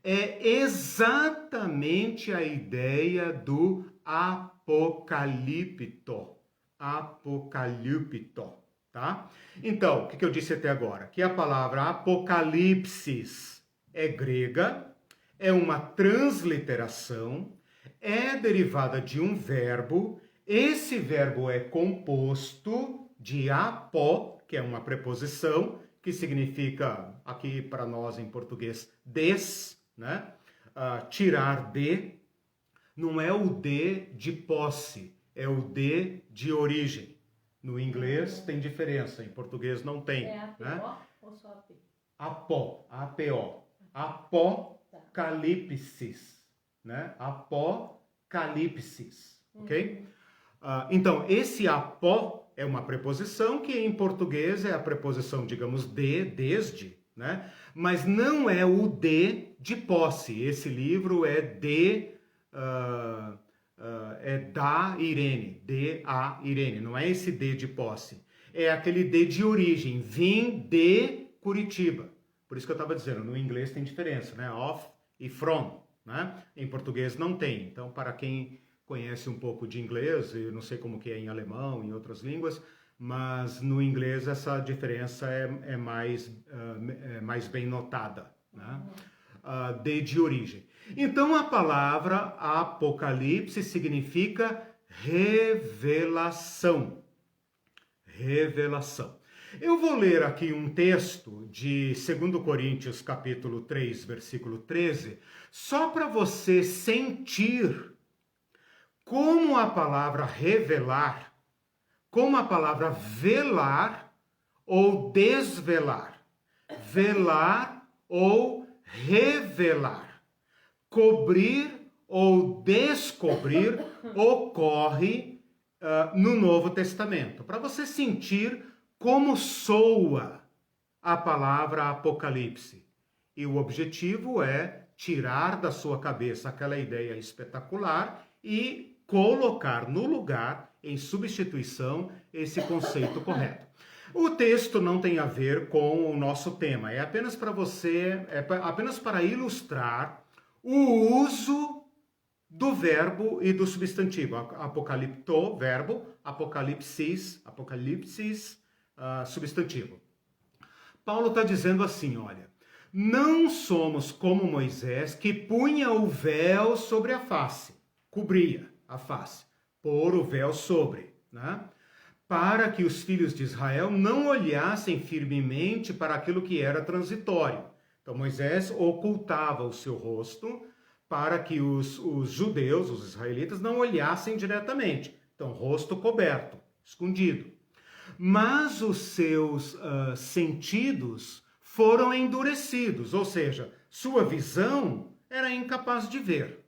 é exatamente a ideia do apocalipto. Apocalipto, tá? Então, o que eu disse até agora? Que a palavra apocalipsis é grega, é uma transliteração, é derivada de um verbo. Esse verbo é composto de apo, que é uma preposição, que significa, aqui para nós em português, des, né? Tirar de. Não é o de posse, é o de origem. No inglês tem diferença, em português não tem. É APO, né? Ou só AP? Apo, APO. Apocalipsis, né? Apocalipsis, ok? Então, esse apo é uma preposição que em português é a preposição, digamos, de, desde, né? Mas não é o de posse. Esse livro é da Irene, de a Irene. Não é esse de posse. É aquele de origem. Vim de Curitiba. Por isso que eu estava dizendo, no inglês tem diferença, né? Of e from, né? Em português não tem. Então, para quem conhece um pouco de inglês, eu não sei como que é em alemão, em outras línguas, mas no inglês essa diferença é mais bem notada, né? De origem. Então, a palavra apocalipse significa revelação. Revelação. Eu vou ler aqui um texto de 2 Coríntios, capítulo 3, versículo 13, só para você sentir como a palavra revelar, como a palavra velar ou desvelar, velar ou revelar, cobrir ou descobrir ocorre no Novo Testamento, para você sentir como soa a palavra apocalipse. E o objetivo é tirar da sua cabeça aquela ideia espetacular e colocar no lugar, em substituição, esse conceito correto. O texto não tem a ver com o nosso tema, é apenas para você, apenas para ilustrar o uso do verbo e do substantivo. Apocalipto, verbo, apocalipsis, substantivo. Paulo está dizendo assim, olha, não somos como Moisés que punha o véu sobre a face, cobria a face, pôr o véu sobre, né? Para que os filhos de Israel não olhassem firmemente para aquilo que era transitório. Então Moisés ocultava o seu rosto para que os judeus, os israelitas, não olhassem diretamente. Então, rosto coberto, escondido. Mas os seus sentidos foram endurecidos, ou seja, sua visão era incapaz de ver.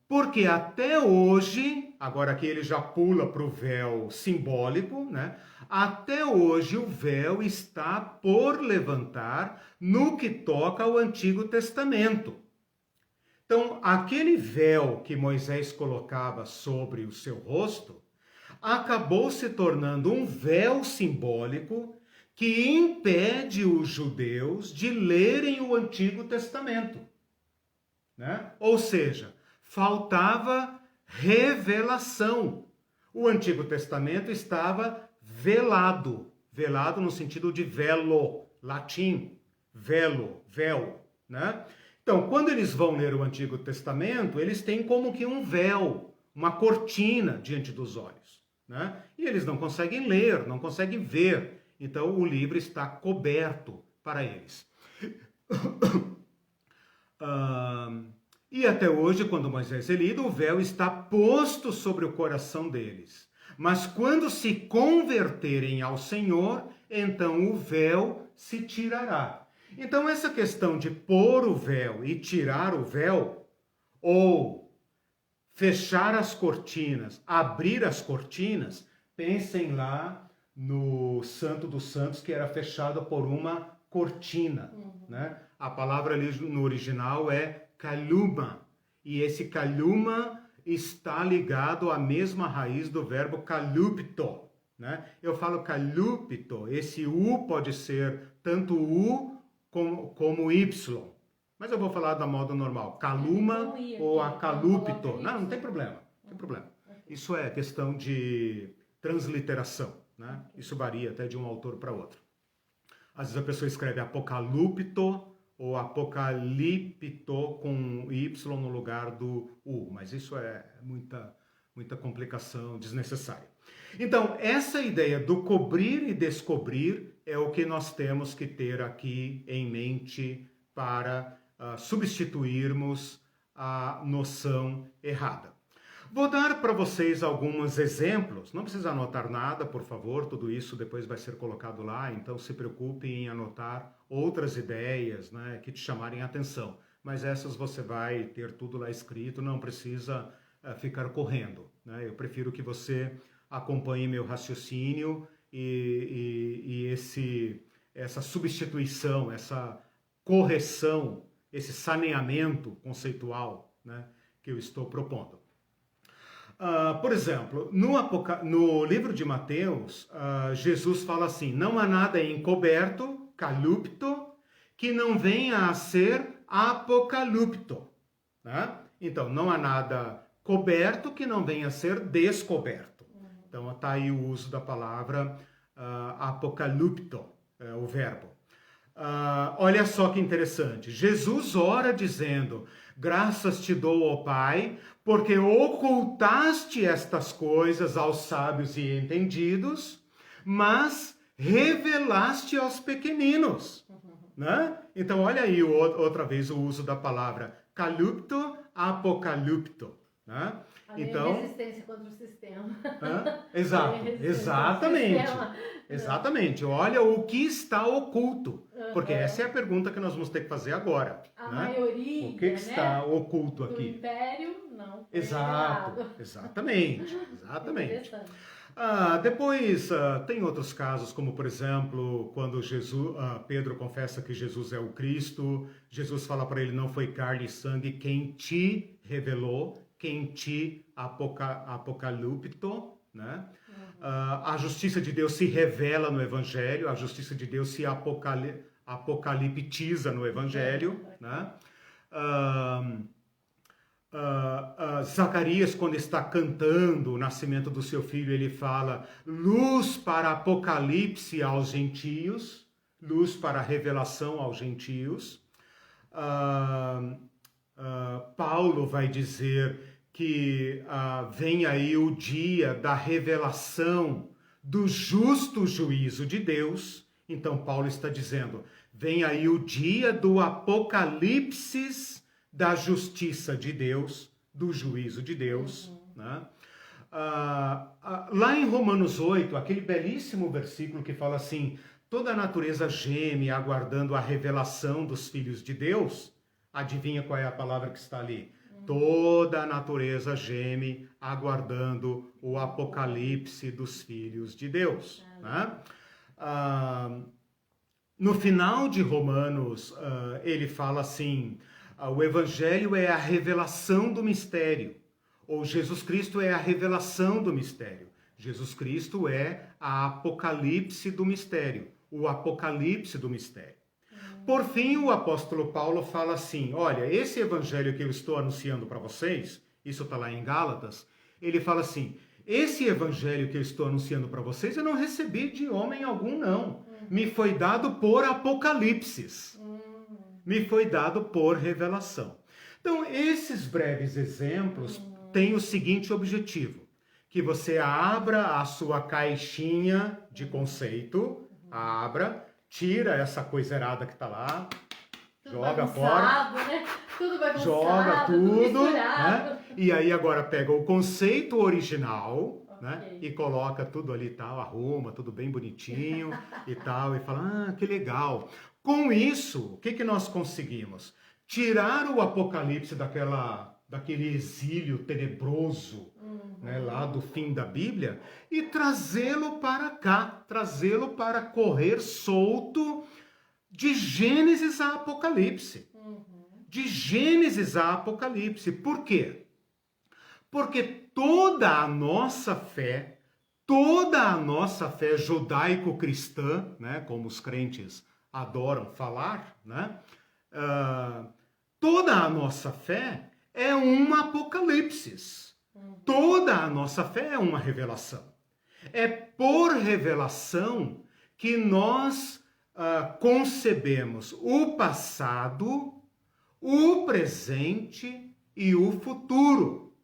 Porque até hoje, agora aqui ele já pula para o véu simbólico, né? Até hoje o véu está por levantar no que toca ao Antigo Testamento. Então, aquele véu que Moisés colocava sobre o seu rosto acabou se tornando um véu simbólico que impede os judeus de lerem o Antigo Testamento, né? Ou seja, faltava revelação. O Antigo Testamento estava velado, velado no sentido de velo, latim, velo, véu, né? Então, quando eles vão ler o Antigo Testamento, eles têm como que um véu, uma cortina diante dos olhos, né? E eles não conseguem ler, não conseguem ver. Então, o livro está coberto para eles. E até hoje, quando Moisés é lido, o véu está posto sobre o coração deles. Mas quando se converterem ao Senhor, então o véu se tirará. Então essa questão de pôr o véu e tirar o véu, ou fechar as cortinas, abrir as cortinas, pensem lá no Santo dos Santos, que era fechado por uma cortina, né? A palavra ali no original é kaluma, e esse kaluma está ligado à mesma raiz do verbo kalupto, né? Eu falo kalupto, esse U pode ser tanto U como Y, mas eu vou falar da modo normal, kaluma ou a kalupto. Não tem problema, não tem problema. Isso é questão de transliteração, né? Isso varia até de um autor para outro. Às vezes a pessoa escreve apocalipto ou apocalipto com Y no lugar do U, mas isso é muita complicação desnecessária. Então, essa ideia do cobrir e descobrir é o que nós temos que ter aqui em mente para substituirmos a noção errada. Vou dar para vocês alguns exemplos, não precisa anotar nada, por favor, tudo isso depois vai ser colocado lá, então se preocupe em anotar outras ideias, né, que te chamarem a atenção, mas essas você vai ter tudo lá escrito, não precisa ficar correndo, né? Eu prefiro que você acompanhe meu raciocínio e essa substituição, essa correção, esse saneamento conceitual, né, que eu estou propondo. Por exemplo, no livro de Mateus, Jesus fala assim, não há nada encoberto, kalupto, que não venha a ser apocalupto. Né? Então, não há nada coberto que não venha a ser descoberto. Então, está aí o uso da palavra apocalupto, o verbo. Olha só que interessante, Jesus ora dizendo, graças te dou, ó Pai, porque ocultaste estas coisas aos sábios e entendidos, mas revelaste aos pequeninos. Né? Então, olha aí outra vez o uso da palavra kalupto, apocalupto. Né? Então, resistência contra o sistema. Exatamente. Exatamente. Olha o que está oculto. Porque essa é a pergunta que nós vamos ter que fazer agora. A maioria, o que está oculto aqui? Do império, não. Exatamente. Depois, tem outros casos, como por exemplo, quando Pedro confessa que Jesus é o Cristo, Jesus fala para ele, não foi carne e sangue quem te revelou, quem te apocalipto, né? A justiça de Deus se revela no Evangelho, a justiça de Deus se apocaliptiza no Evangelho, né? Zacarias, quando está cantando o nascimento do seu filho, ele fala luz para apocalipse aos gentios, luz para revelação aos gentios. Paulo vai dizer que vem aí o dia da revelação do justo juízo de Deus. Então Paulo está dizendo, vem aí o dia do apocalipse da justiça de Deus, do juízo de Deus. Né? Lá em Romanos 8, aquele belíssimo versículo que fala assim, toda a natureza geme aguardando a revelação dos filhos de Deus. Adivinha qual é a palavra que está ali? Toda a natureza geme aguardando o apocalipse dos filhos de Deus. Né? No final de Romanos, ele fala assim, o Evangelho é a revelação do mistério, ou Jesus Cristo é a revelação do mistério. Jesus Cristo é a apocalipse do mistério, o apocalipse do mistério. Por fim, o apóstolo Paulo fala assim, olha, esse evangelho que eu estou anunciando para vocês, isso está lá em Gálatas, ele fala assim, esse evangelho que eu estou anunciando para vocês, eu não recebi de homem algum, não. Me foi dado por apocalipse. Me foi dado por revelação. Então, esses breves exemplos têm o seguinte objetivo, que você abra a sua caixinha de conceito, tira essa coisa errada que está lá, tudo joga fora, né? Tudo joga tudo, né? E aí agora pega o conceito original, né? E coloca tudo ali e tal, arruma, tudo bem bonitinho e tal, e fala, que legal. Com isso, o que nós conseguimos? Tirar o Apocalipse daquele exílio tenebroso, né, lá do fim da Bíblia, e trazê-lo para cá, trazê-lo para correr solto de Gênesis a Apocalipse. De Gênesis a Apocalipse. Por quê? Porque toda a nossa fé judaico-cristã, né, como os crentes adoram falar, né, toda a nossa fé é um apocalipse. Toda a nossa fé é uma revelação. É por revelação que nós concebemos o passado, o presente e o futuro.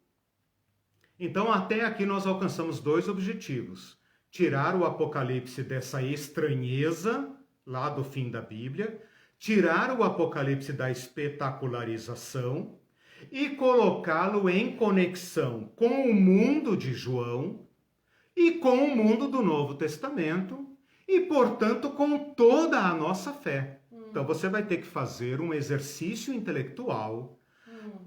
Então, até aqui nós alcançamos 2 objetivos. Tirar o Apocalipse dessa estranheza, lá do fim da Bíblia, tirar o Apocalipse da espetacularização e colocá-lo em conexão com o mundo de João e com o mundo do Novo Testamento e, portanto, com toda a nossa fé. Então, você vai ter que fazer um exercício intelectual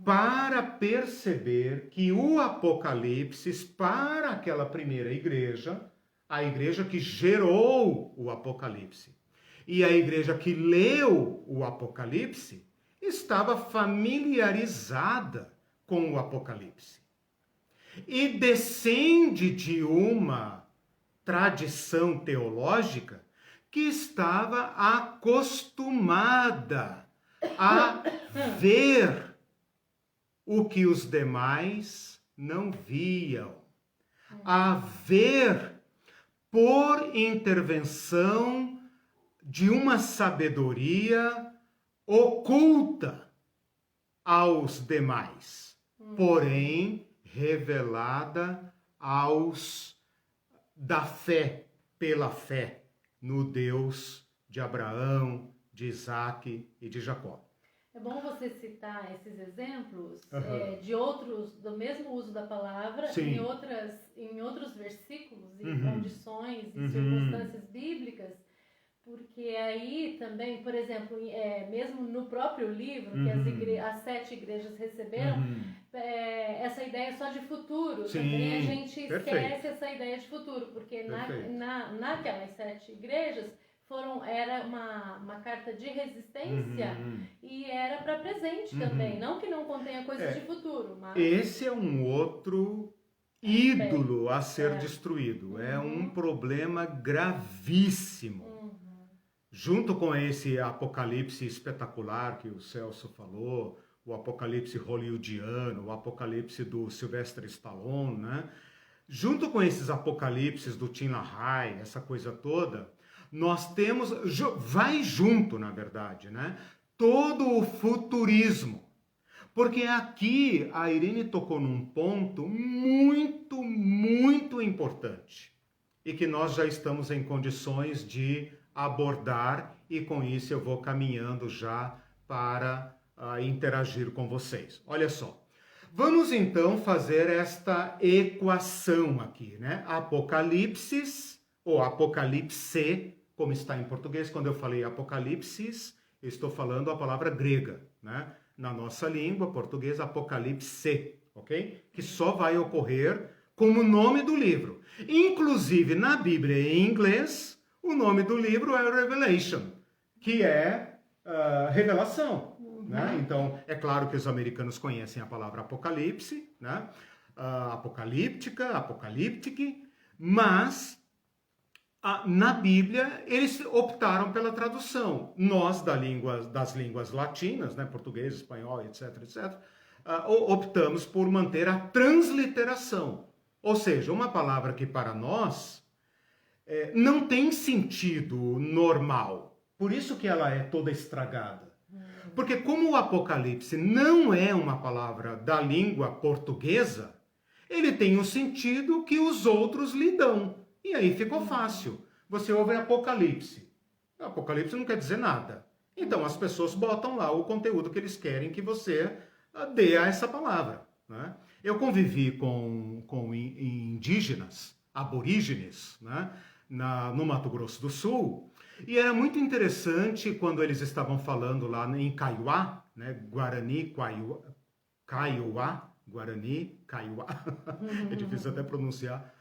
para perceber que o Apocalipse, para aquela primeira igreja, a igreja que gerou o Apocalipse, e a igreja que leu o Apocalipse, estava familiarizada com o Apocalipse. E descende de uma tradição teológica que estava acostumada a ver o que os demais não viam, a ver por intervenção de uma sabedoria oculta aos demais, porém revelada aos da fé, pela fé no Deus de Abraão, de Isaac e de Jacó. É bom você citar esses exemplos de outros, do mesmo uso da palavra, em outros versículos, em condições e circunstâncias bíblicas, porque aí também, por exemplo, mesmo no próprio livro, que as 7 igrejas receberam, essa ideia só de futuro, também a gente esquece essa ideia de futuro, porque naquelas 7 igrejas, era uma carta de resistência e era para presente também, não que não contenha coisas de futuro. Mas... Esse é um outro ídolo a ser destruído, é um problema gravíssimo. Junto com esse apocalipse espetacular que o Celso falou, o apocalipse hollywoodiano, o apocalipse do Sylvester Stallone, né? Junto com esses apocalipses do Tim LaHaye, essa coisa toda, nós temos, vai junto, na verdade, né? Todo o futurismo. Porque aqui a Irene tocou num ponto muito, muito importante e que nós já estamos em condições de abordar e com isso eu vou caminhando já para interagir com vocês. Olha só, vamos então fazer esta equação aqui, né? Apocalipse ou apocalipse, como está em português. Quando eu falei apocalipsis, eu estou falando a palavra grega, né? Na nossa língua portuguesa, apocalipse, ok? Que só vai ocorrer como nome do livro. Inclusive, na Bíblia em inglês, o nome do livro é Revelation, que é revelação, né? Então, é claro que os americanos conhecem a palavra apocalipse, né? Apocalíptica, apocalíptique, mas na Bíblia eles optaram pela tradução. Nós, das línguas latinas, né? Português, espanhol, etc., etc., optamos por manter a transliteração. Ou seja, uma palavra que para nós não tem sentido normal. Por isso que ela é toda estragada. Porque como o Apocalipse não é uma palavra da língua portuguesa, ele tem um sentido que os outros lhe dão. E aí ficou fácil. Você ouve Apocalipse. Apocalipse não quer dizer nada. Então as pessoas botam lá o conteúdo que eles querem que você dê a essa palavra, né? Eu convivi com indígenas, aborígenes, né, no Mato Grosso do Sul, e era muito interessante quando eles estavam falando lá em Kaiowá, né, Guarani, Kaiowá, Guarani, Kaiowá, é difícil até pronunciar.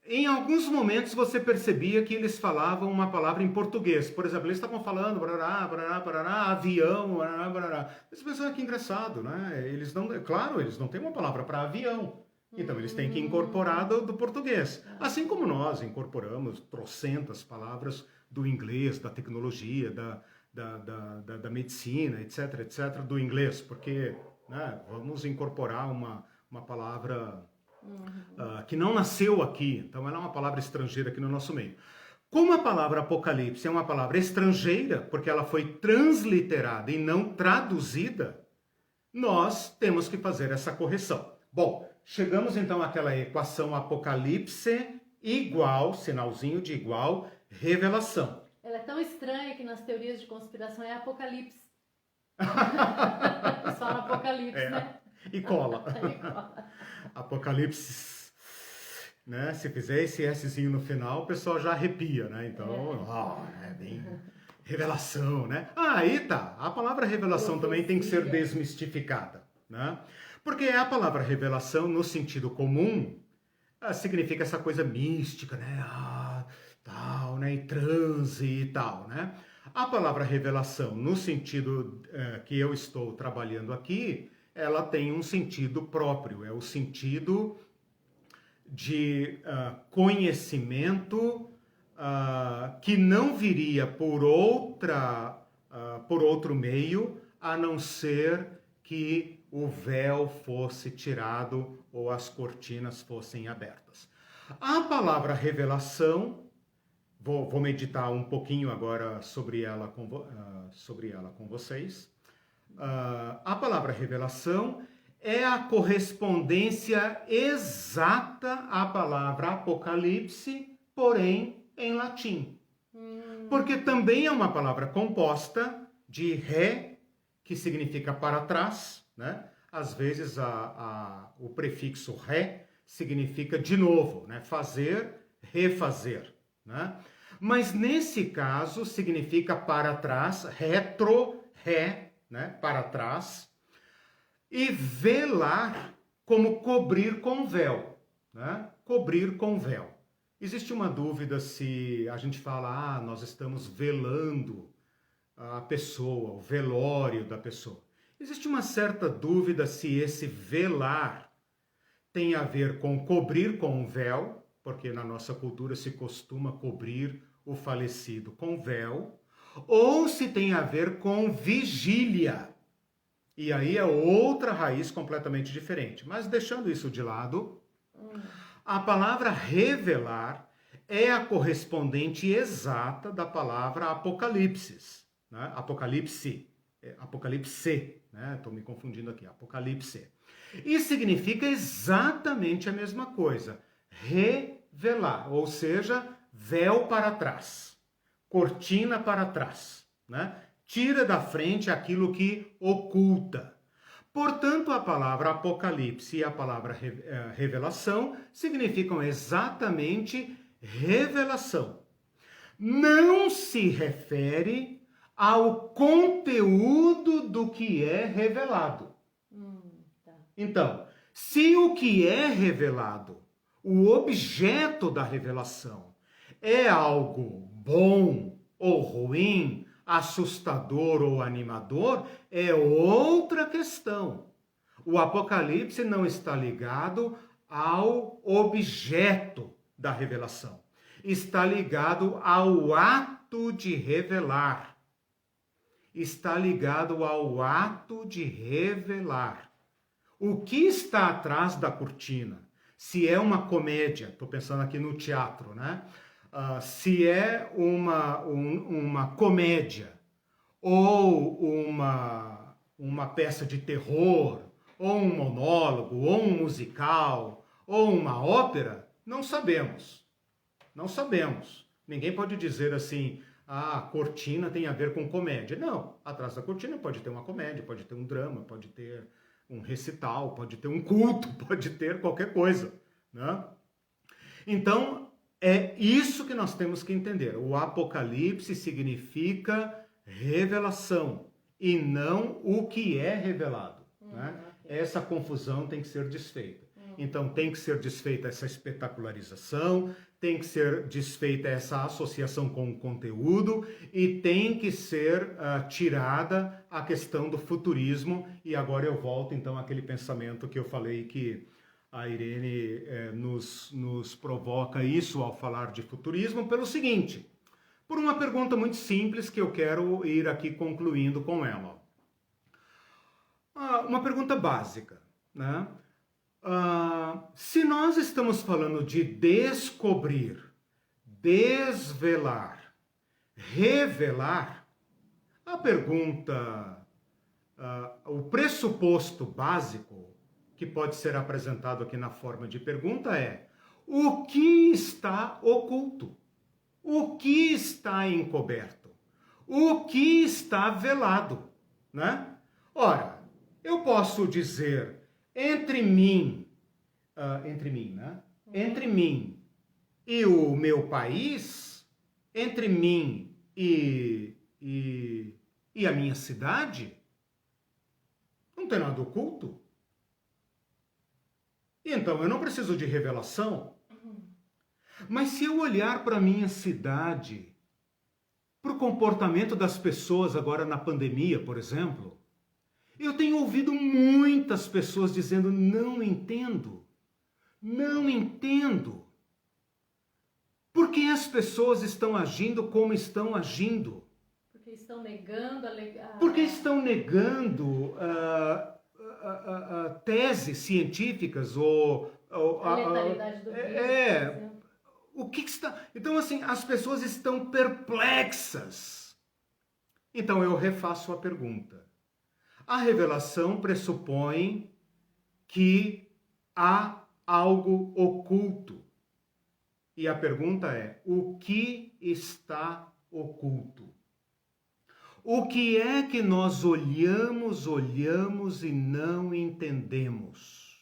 Em alguns momentos você percebia que eles falavam uma palavra em português. Por exemplo, eles estavam falando barará, barará, barará, avião, barará, barará. Você pensa que engraçado, né? Eles não, claro, eles não têm uma palavra para avião. Então eles têm que incorporar do português. Assim como nós incorporamos trocentas palavras do inglês, da tecnologia, da medicina, etc, etc, do inglês, porque, né, vamos incorporar uma palavra que não nasceu aqui, então ela é uma palavra estrangeira aqui no nosso meio. Como a palavra Apocalipse é uma palavra estrangeira, porque ela foi transliterada e não traduzida, nós temos que fazer essa correção. Bom, chegamos então àquela equação Apocalipse igual, sinalzinho de igual, revelação. Ela é tão estranha que nas teorias de conspiração é Apocalipse. Só no Apocalipse, né? E cola. Apocalipse, né? Se fizer esse Szinho no final, o pessoal já arrepia, né? Então, é bem... Revelação, né? Aí tá. A palavra revelação também tem que ser desmistificada, né? Porque a palavra revelação, no sentido comum, significa essa coisa mística, né? Tal, né? E transe e tal, né? A palavra revelação, no sentido que eu estou trabalhando aqui, ela tem um sentido próprio, é o sentido de conhecimento que não viria por outro meio, a não ser que o véu fosse tirado ou as cortinas fossem abertas. A palavra revelação, vou meditar um pouquinho agora sobre ela com vocês. A palavra revelação é a correspondência exata à palavra Apocalipse, porém em latim. Porque também é uma palavra composta de ré, que significa para trás, né? Às vezes o prefixo ré significa de novo, né? Fazer, refazer, né? Mas nesse caso significa para trás, retro, ré, né, para trás, e velar como cobrir com véu, né? Cobrir com véu. Existe uma dúvida se a gente fala, nós estamos velando a pessoa, o velório da pessoa. Existe uma certa dúvida se esse velar tem a ver com cobrir com véu, porque na nossa cultura se costuma cobrir o falecido com véu, ou se tem a ver com vigília. E aí é outra raiz completamente diferente. Mas deixando isso de lado, a palavra revelar é a correspondente exata da palavra apocalipse, né? Apocalipse, né? Estou me confundindo aqui, apocalipse. E significa exatamente a mesma coisa, revelar, ou seja, véu para trás. Cortina para trás, né? Tira da frente aquilo que oculta. Portanto, a palavra apocalipse e a palavra revelação significam exatamente revelação. Não se refere ao conteúdo do que é revelado. Então, se o que é revelado, o objeto da revelação, é algo bom ou ruim, assustador ou animador, é outra questão. O Apocalipse não está ligado ao objeto da revelação. Está ligado ao ato de revelar. Está ligado ao ato de revelar. O que está atrás da cortina? Se é uma comédia, estou pensando aqui no teatro, né? Se é uma comédia, ou uma peça de terror, ou um monólogo, ou um musical, ou uma ópera, não sabemos. Não sabemos. Ninguém pode dizer assim, a cortina tem a ver com comédia. Não, atrás da cortina pode ter uma comédia, pode ter um drama, pode ter um recital, pode ter um culto, pode ter qualquer coisa, né? Então, é isso que nós temos que entender. O Apocalipse significa revelação e não o que é revelado, né? Essa confusão tem que ser desfeita. Então, tem que ser desfeita essa espetacularização, tem que ser desfeita essa associação com o conteúdo e tem que ser tirada a questão do futurismo. E agora eu volto, então, àquele pensamento que eu falei que a Irene nos provoca isso ao falar de futurismo pelo seguinte, por uma pergunta muito simples que eu quero ir aqui concluindo com ela. Uma pergunta básica, né? Se nós estamos falando de descobrir, desvelar, revelar, a pergunta, o pressuposto básico que pode ser apresentado aqui na forma de pergunta é: o que está oculto? O que está encoberto? O que está velado? Né? Ora, eu posso dizer entre mim, né? Entre mim e o meu país, entre mim e a minha cidade, não tem nada oculto. E então eu não preciso de revelação. Mas se eu olhar para a minha cidade, para o comportamento das pessoas agora na pandemia, por exemplo, eu tenho ouvido muitas pessoas dizendo: não entendo, não entendo. Por que as pessoas estão agindo como estão agindo? Porque estão negando Porque estão negando teses científicas ou a letalidade do vírus, o que está... Então, assim, as pessoas estão perplexas. Então, eu refaço a pergunta. A revelação pressupõe que há algo oculto. E a pergunta é: o que está oculto? O que é que nós olhamos e não entendemos?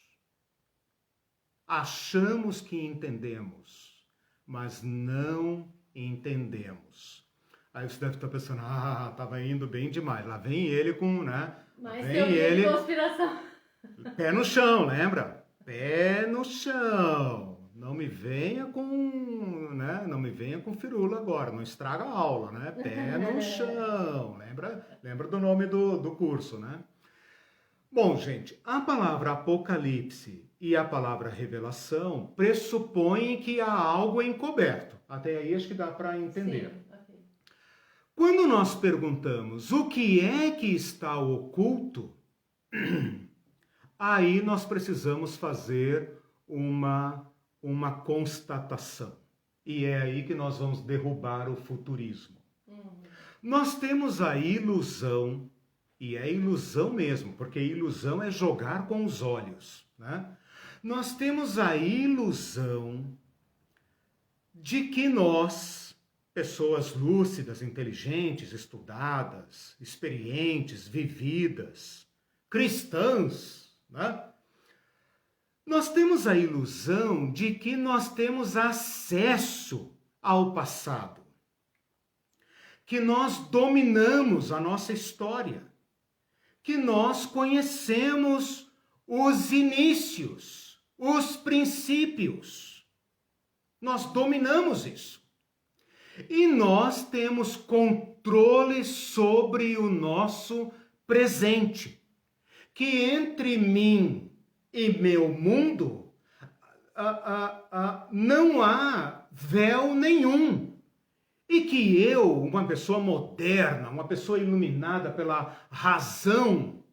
Achamos que entendemos, mas não entendemos. Aí você deve estar pensando: estava indo bem demais. Lá vem ele com, né? Mas vem ele de conspiração. Pé no chão, lembra? Pé no chão. Não me venha com, né? Não me venha com firula agora, não estraga a aula, né? Pé no chão. Lembra do nome do curso, né? Bom, gente, a palavra Apocalipse e a palavra revelação pressupõem que há algo encoberto. Até aí acho que dá para entender. Sim, okay. Quando nós perguntamos o que é que está oculto, aí nós precisamos fazer uma constatação. E é aí que nós vamos derrubar o futurismo. Nós temos a ilusão, e é ilusão mesmo, porque ilusão é jogar com os olhos, né? Nós temos a ilusão de que nós, pessoas lúcidas, inteligentes, estudadas, experientes, vividas, cristãs, né? Nós temos a ilusão de que nós temos acesso ao passado, que nós dominamos a nossa história, que nós conhecemos os inícios, os princípios. Nós dominamos isso. E nós temos controle sobre o nosso presente, que entre mim e meu mundo não há véu nenhum. E que eu, uma pessoa moderna, uma pessoa iluminada pela razão,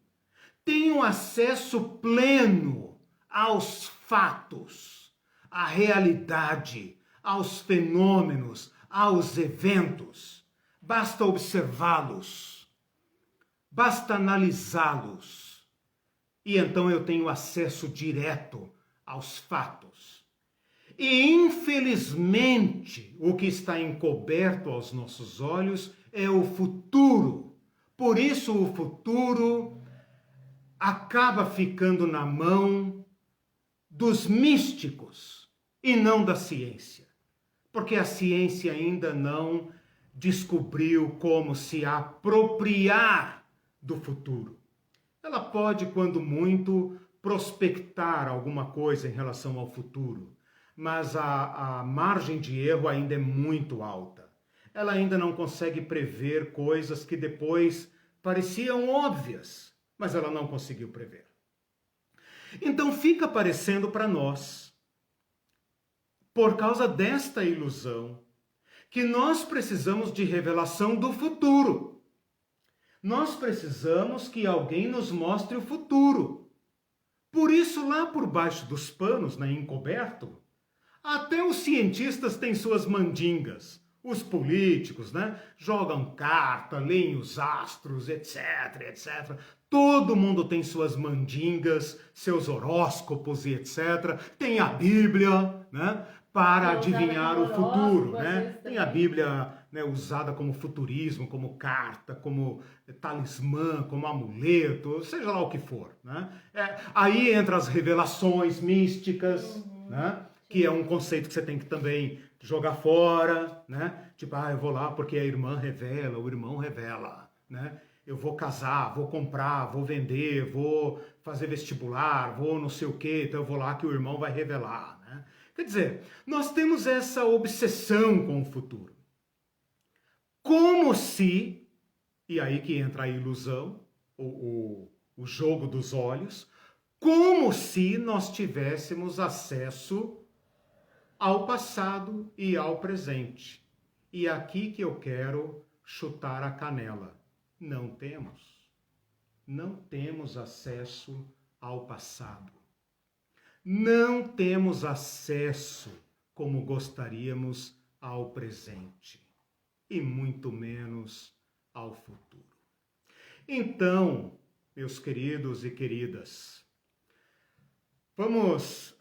tenho acesso pleno aos fatos, à realidade, aos fenômenos, aos eventos. Basta observá-los, basta analisá-los, e então eu tenho acesso direto aos fatos. E, infelizmente, o que está encoberto aos nossos olhos é o futuro. Por isso, o futuro acaba ficando na mão dos místicos e não da ciência. Porque a ciência ainda não descobriu como se apropriar do futuro. Ela pode, quando muito, prospectar alguma coisa em relação ao futuro, mas a margem de erro ainda é muito alta. Ela ainda não consegue prever coisas que depois pareciam óbvias, mas ela não conseguiu prever. Então fica parecendo para nós, por causa desta ilusão, que nós precisamos de revelação do futuro. Nós precisamos que alguém nos mostre o futuro. Por isso, lá por baixo dos panos, encoberto, até os cientistas têm suas mandingas. Os políticos, jogam carta, leem os astros, etc, etc. Todo mundo tem suas mandingas, seus horóscopos e etc. Tem a Bíblia, para adivinhar o futuro, Tem a Bíblia, usada como futurismo, como carta, como talismã, como amuleto, seja lá o que for, Aí entra as revelações místicas, que é um conceito que você tem que também jogar fora, Tipo, eu vou lá porque a irmã revela, o irmão revela, Eu vou casar, vou comprar, vou vender, vou fazer vestibular, vou não sei o quê, então eu vou lá que o irmão vai revelar, Quer dizer, nós temos essa obsessão com o futuro. Como se, e aí que entra a ilusão, o jogo dos olhos, como se nós tivéssemos acesso ao passado e ao presente. E aqui que eu quero chutar a canela. Não temos. Não temos acesso ao passado. Não temos acesso, como gostaríamos, ao presente. E muito menos ao futuro. Então, meus queridos e queridas, vamos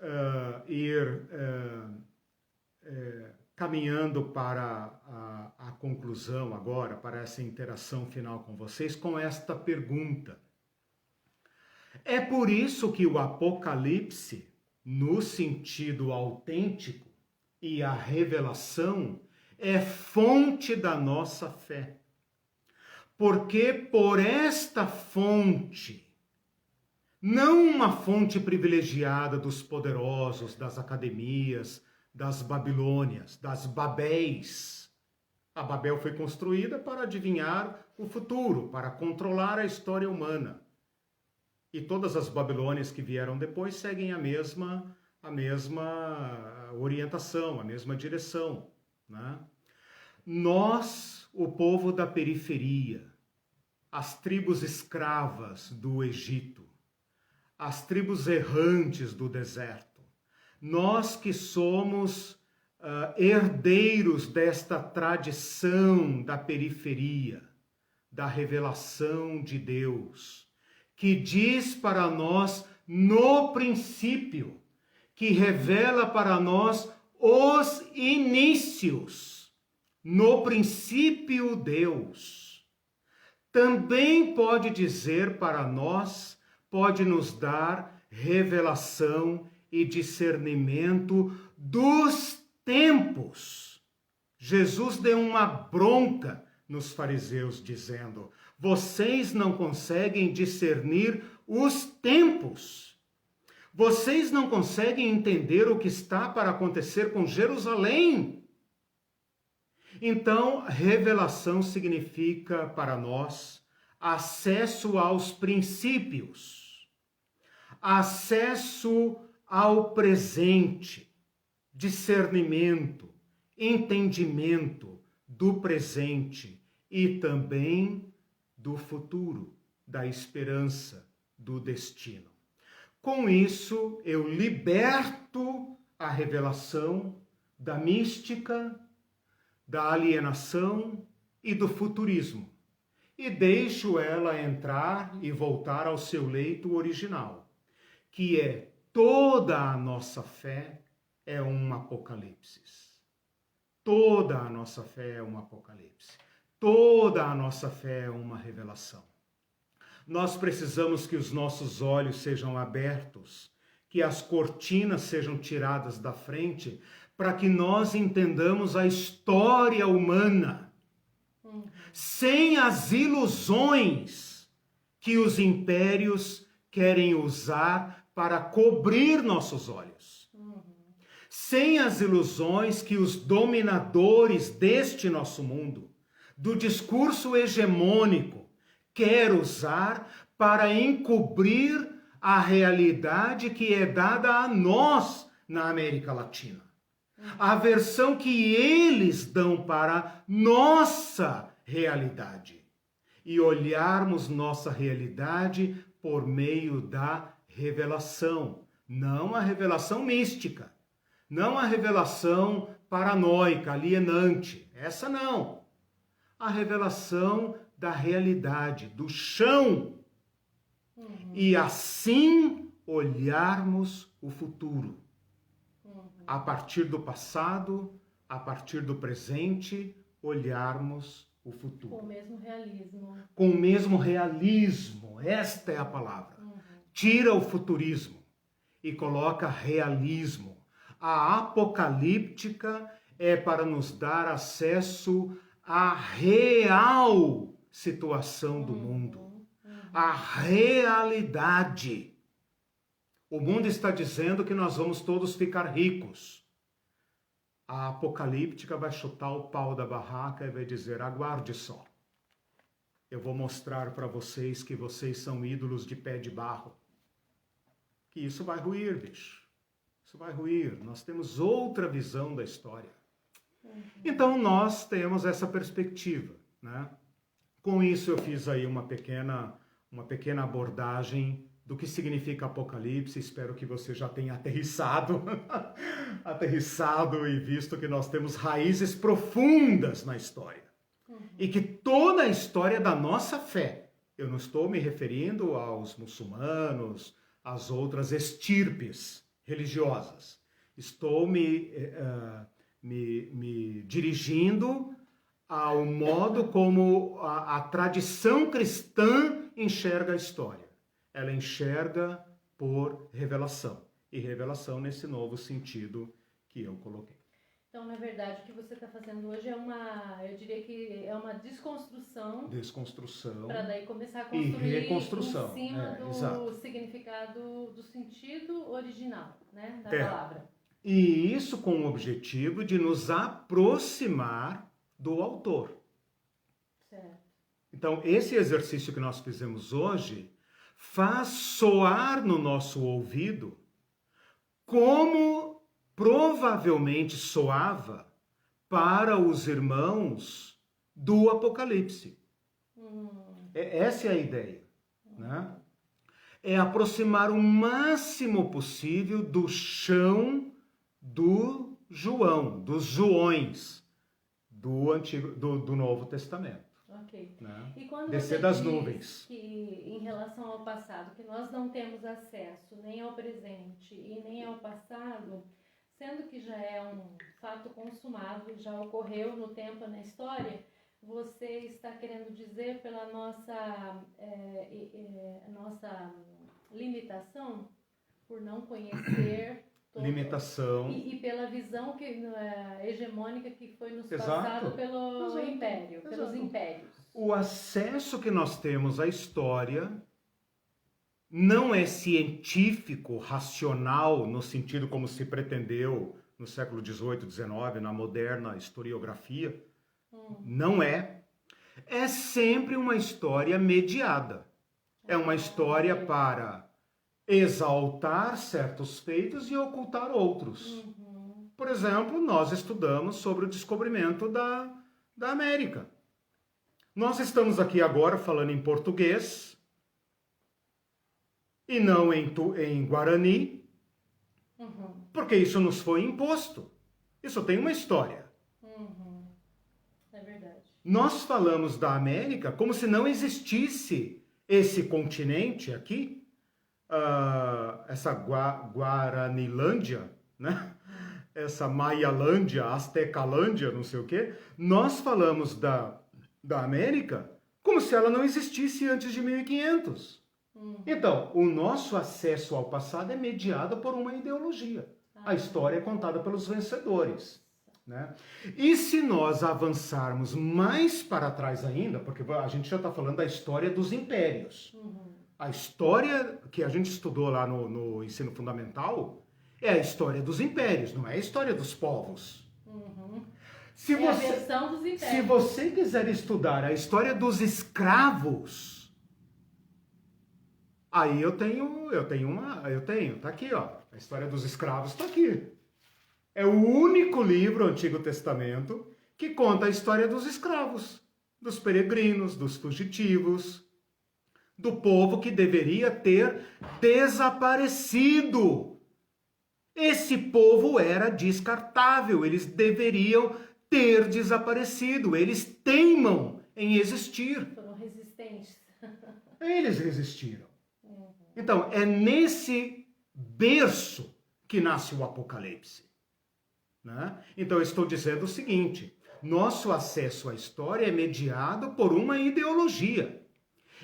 ir caminhando para a conclusão agora, para essa interação final com vocês, com esta pergunta. É por isso que o Apocalipse, no sentido autêntico, e a revelação é fonte da nossa fé. Porque por esta fonte, não uma fonte privilegiada dos poderosos, das academias, das Babilônias, das Babéis. A Babel foi construída para adivinhar o futuro, para controlar a história humana. E todas as Babilônias que vieram depois seguem a mesma orientação, a mesma direção. Nós, o povo da periferia, as tribos escravas do Egito, as tribos errantes do deserto, nós que somos herdeiros desta tradição da periferia, da revelação de Deus, que diz para nós no princípio, que revela para nós os inícios. No princípio, Deus. Também pode dizer para nós, pode nos dar revelação e discernimento dos tempos. Jesus deu uma bronca nos fariseus dizendo: vocês não conseguem discernir os tempos. Vocês não conseguem entender o que está para acontecer com Jerusalém. Então, revelação significa para nós acesso aos princípios, acesso ao presente, discernimento, entendimento do presente e também do futuro, da esperança, do destino. Com isso, eu liberto a revelação da mística, da alienação e do futurismo, e deixo ela entrar e voltar ao seu leito original, que é toda a nossa fé é um apocalipse. Toda a nossa fé é um apocalipse. Toda a nossa fé é uma revelação. Nós precisamos que os nossos olhos sejam abertos, que as cortinas sejam tiradas da frente, para que nós entendamos a história humana, sem as ilusões que os impérios querem usar para cobrir nossos olhos. Sem as ilusões que os dominadores deste nosso mundo, do discurso hegemônico, quer usar para encobrir a realidade que é dada a nós na América Latina. A versão que eles dão para nossa realidade. E olharmos nossa realidade por meio da revelação. Não a revelação mística. Não a revelação paranoica, alienante. Essa não. A revelação da realidade, do chão. E assim olharmos o futuro. A partir do passado, a partir do presente, olharmos o futuro. Com o mesmo realismo. Com o mesmo realismo, esta é a palavra. Tira o futurismo e coloca realismo. A apocalíptica é para nos dar acesso à real situação do mundo. A realidade. O mundo está dizendo que nós vamos todos ficar ricos. A apocalíptica vai chutar o pau da barraca e vai dizer, aguarde só. Eu vou mostrar para vocês que vocês são ídolos de pé de barro. Que isso vai ruir, bicho. Isso vai ruir. Nós temos outra visão da história. Então nós temos essa perspectiva, né? Com isso eu fiz aí uma pequena abordagem do que significa Apocalipse. Espero que você já tenha aterrissado e visto que nós temos raízes profundas na história. E que toda a história da nossa fé, eu não estou me referindo aos muçulmanos, às outras estirpes religiosas. Estou me dirigindo ao modo como a tradição cristã enxerga a história. Ela enxerga por revelação. E revelação nesse novo sentido que eu coloquei. Então, na verdade, o que você está fazendo hoje é eu diria que é uma desconstrução. Desconstrução. Para daí começar a construir e reconstrução. em cima do exato. significado, do sentido original, né, da palavra. E isso com o objetivo de nos aproximar do autor. Certo. Então, esse exercício que nós fizemos hoje faz soar no nosso ouvido como provavelmente soava para os irmãos do Apocalipse. Essa é a ideia, né? É aproximar o máximo possível do chão do João, dos Joões do Novo Testamento. Ok. Né? E quando descer você das diz nuvens. Que em relação ao passado, que nós não temos acesso nem ao presente e nem ao passado, sendo que já é um fato consumado, já ocorreu no tempo, na história, você está querendo dizer pela nossa limitação, por não conhecer limitação e pela visão hegemônica que foi nos Exato. passado pelo império, Exato. pelos impérios. O acesso que nós temos à história não é científico, racional, no sentido como se pretendeu no século XVIII, XIX, na moderna historiografia. Não é. É sempre uma história mediada. É uma história para exaltar certos feitos e ocultar outros. Por exemplo, nós estudamos sobre o descobrimento da América. Nós estamos aqui agora falando em português e não em Guarani, porque isso nos foi imposto. Isso tem uma história. É verdade. Nós falamos da América como se não existisse esse continente aqui, essa Guaranilândia, né? Essa Maialândia, Aztecalândia, não sei o quê. Nós falamos da América como se ela não existisse antes de 1500. Então, o nosso acesso ao passado é mediado por uma ideologia. A história é contada pelos vencedores. Né? E se nós avançarmos mais para trás ainda, porque a gente já está falando da história dos impérios. A história que a gente estudou lá no ensino fundamental é a história dos impérios, não é a história dos povos. Se a versão dos impérios. Se você quiser estudar a história dos escravos, aí tá aqui, ó. A história dos escravos tá aqui. É o único livro, Antigo Testamento, que conta a história dos escravos, dos peregrinos, dos fugitivos, do povo que deveria ter desaparecido. Esse povo era descartável, eles deveriam ter desaparecido, eles teimam em existir. Foram resistentes. Eles resistiram. Então, é nesse berço que nasce o Apocalipse. Né? Então, eu estou dizendo o seguinte, nosso acesso à história é mediado por uma ideologia.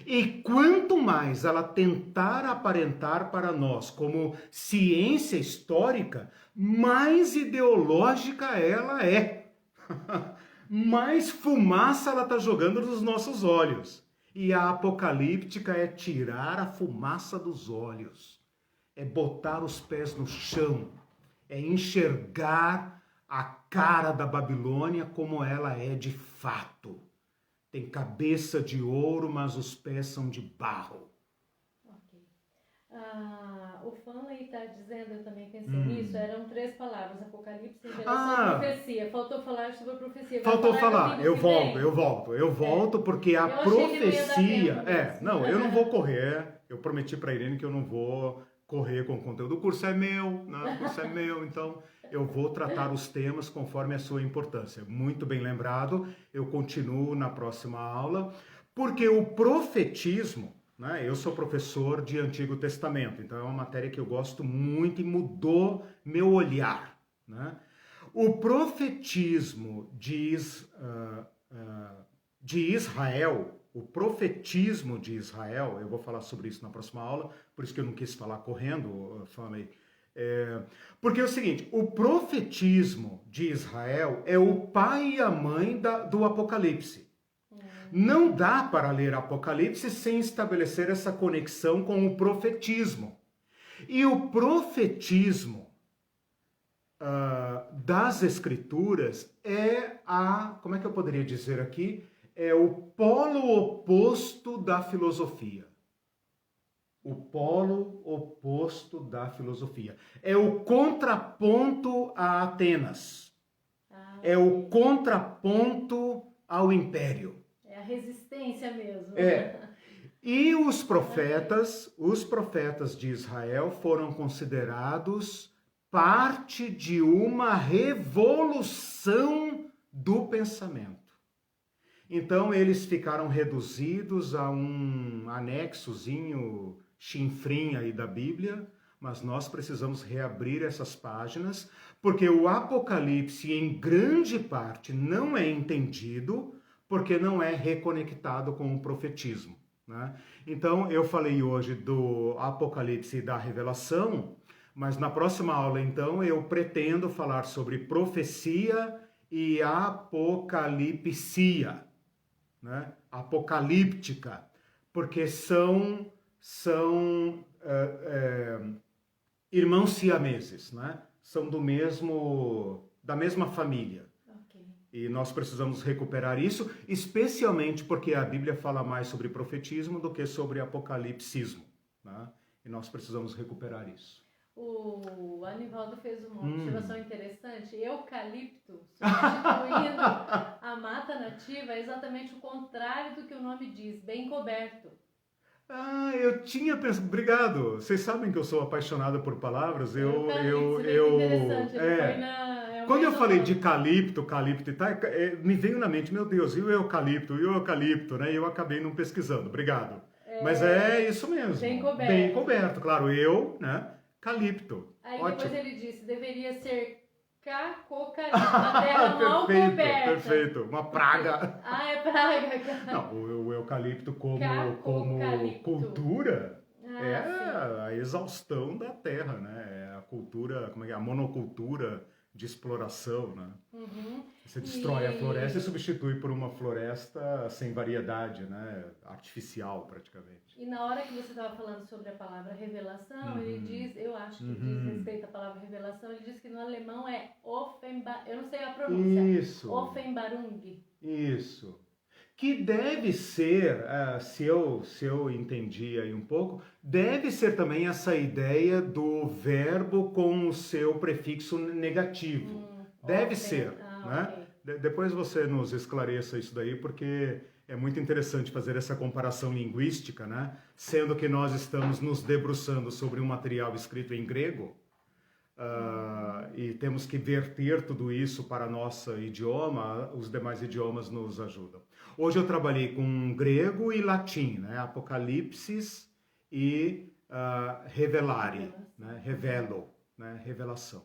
E quanto mais ela tentar aparentar para nós como ciência histórica, mais ideológica ela é. Mais fumaça ela está jogando nos nossos olhos. E a apocalíptica é tirar a fumaça dos olhos. É botar os pés no chão. É enxergar a cara da Babilônia como ela é de fato. Tem cabeça de ouro, mas os pés são de barro. Ok. O Fanley está dizendo, eu também pensei nisso, eram 3 palavras, Apocalipse, Revelação e Profecia. Faltou falar sobre a profecia. Faltou falar, eu volto, porque a profecia... eu não vou correr, eu prometi para a Irene que eu não vou correr com o conteúdo. O curso é meu, né? O curso é meu, então eu vou tratar os temas conforme a sua importância. Muito bem lembrado, eu continuo na próxima aula, porque o profetismo, né? Eu sou professor de Antigo Testamento, então é uma matéria que eu gosto muito e mudou meu olhar. Né? O profetismo de Israel, o profetismo de Israel, eu vou falar sobre isso na próxima aula, por isso que eu não quis falar correndo, Fanley. Porque é o seguinte, o profetismo de Israel é o pai e a mãe do Apocalipse. Não dá para ler Apocalipse sem estabelecer essa conexão com o profetismo. E o profetismo das Escrituras é como é que eu poderia dizer aqui? É o polo oposto da filosofia. O polo oposto da filosofia. É o contraponto a Atenas. É o contraponto ao império. É a resistência mesmo. E os profetas de Israel foram considerados parte de uma revolução do pensamento. Então eles ficaram reduzidos a um anexozinho chinfrim aí da Bíblia, mas nós precisamos reabrir essas páginas, porque o Apocalipse em grande parte não é entendido, porque não é reconectado com o profetismo. Né? Então eu falei hoje do Apocalipse e da Revelação, mas na próxima aula então eu pretendo falar sobre profecia e apocalipsia. Né? Apocalíptica, porque são irmãos siameses, né? São da mesma família. Okay. E nós precisamos recuperar isso, especialmente porque a Bíblia fala mais sobre profetismo do que sobre apocalipsismo. Né? E nós precisamos recuperar isso. O Anivaldo fez uma observação interessante. Eucalipto, substituindo a mata nativa, é exatamente o contrário do que o nome diz, bem coberto. Eu tinha pensado... Obrigado. Vocês sabem que eu sou apaixonado por palavras. Interessante. Quando eu falei de calipto e tal, me veio na mente, meu Deus, e o eucalipto, né? E eu acabei não pesquisando. Obrigado. Mas é isso mesmo. Bem coberto. Bem coberto, claro. Né? Calipto. Aí ótimo. Depois ele disse, deveria ser Cacocalipse, uma terra mal coberta. Perfeito, uma praga. Ah, é praga. Não, o eucalipto como cultura é a exaustão da terra, né? É a cultura, como é que é? A monocultura de exploração, né? Uhum. Você destrói a floresta e substitui por uma floresta sem variedade, né? Artificial, praticamente. E na hora que você estava falando sobre a palavra revelação, ele diz, eu acho que diz respeito à palavra revelação, ele diz que no alemão é eu não sei a pronúncia. Isso. Offenbarung. Isso. Que deve ser, se eu entendi aí um pouco, deve ser também essa ideia do verbo com o seu prefixo negativo. Deve ser, né? Okay. Depois você nos esclareça isso daí, porque é muito interessante fazer essa comparação linguística, né? Sendo que nós estamos nos debruçando sobre um material escrito em grego, e temos que verter tudo isso para nosso idioma, os demais idiomas nos ajudam. Hoje eu trabalhei com grego e latim, né? Apocalipsis e revelare, né? Revelo, né? Revelação.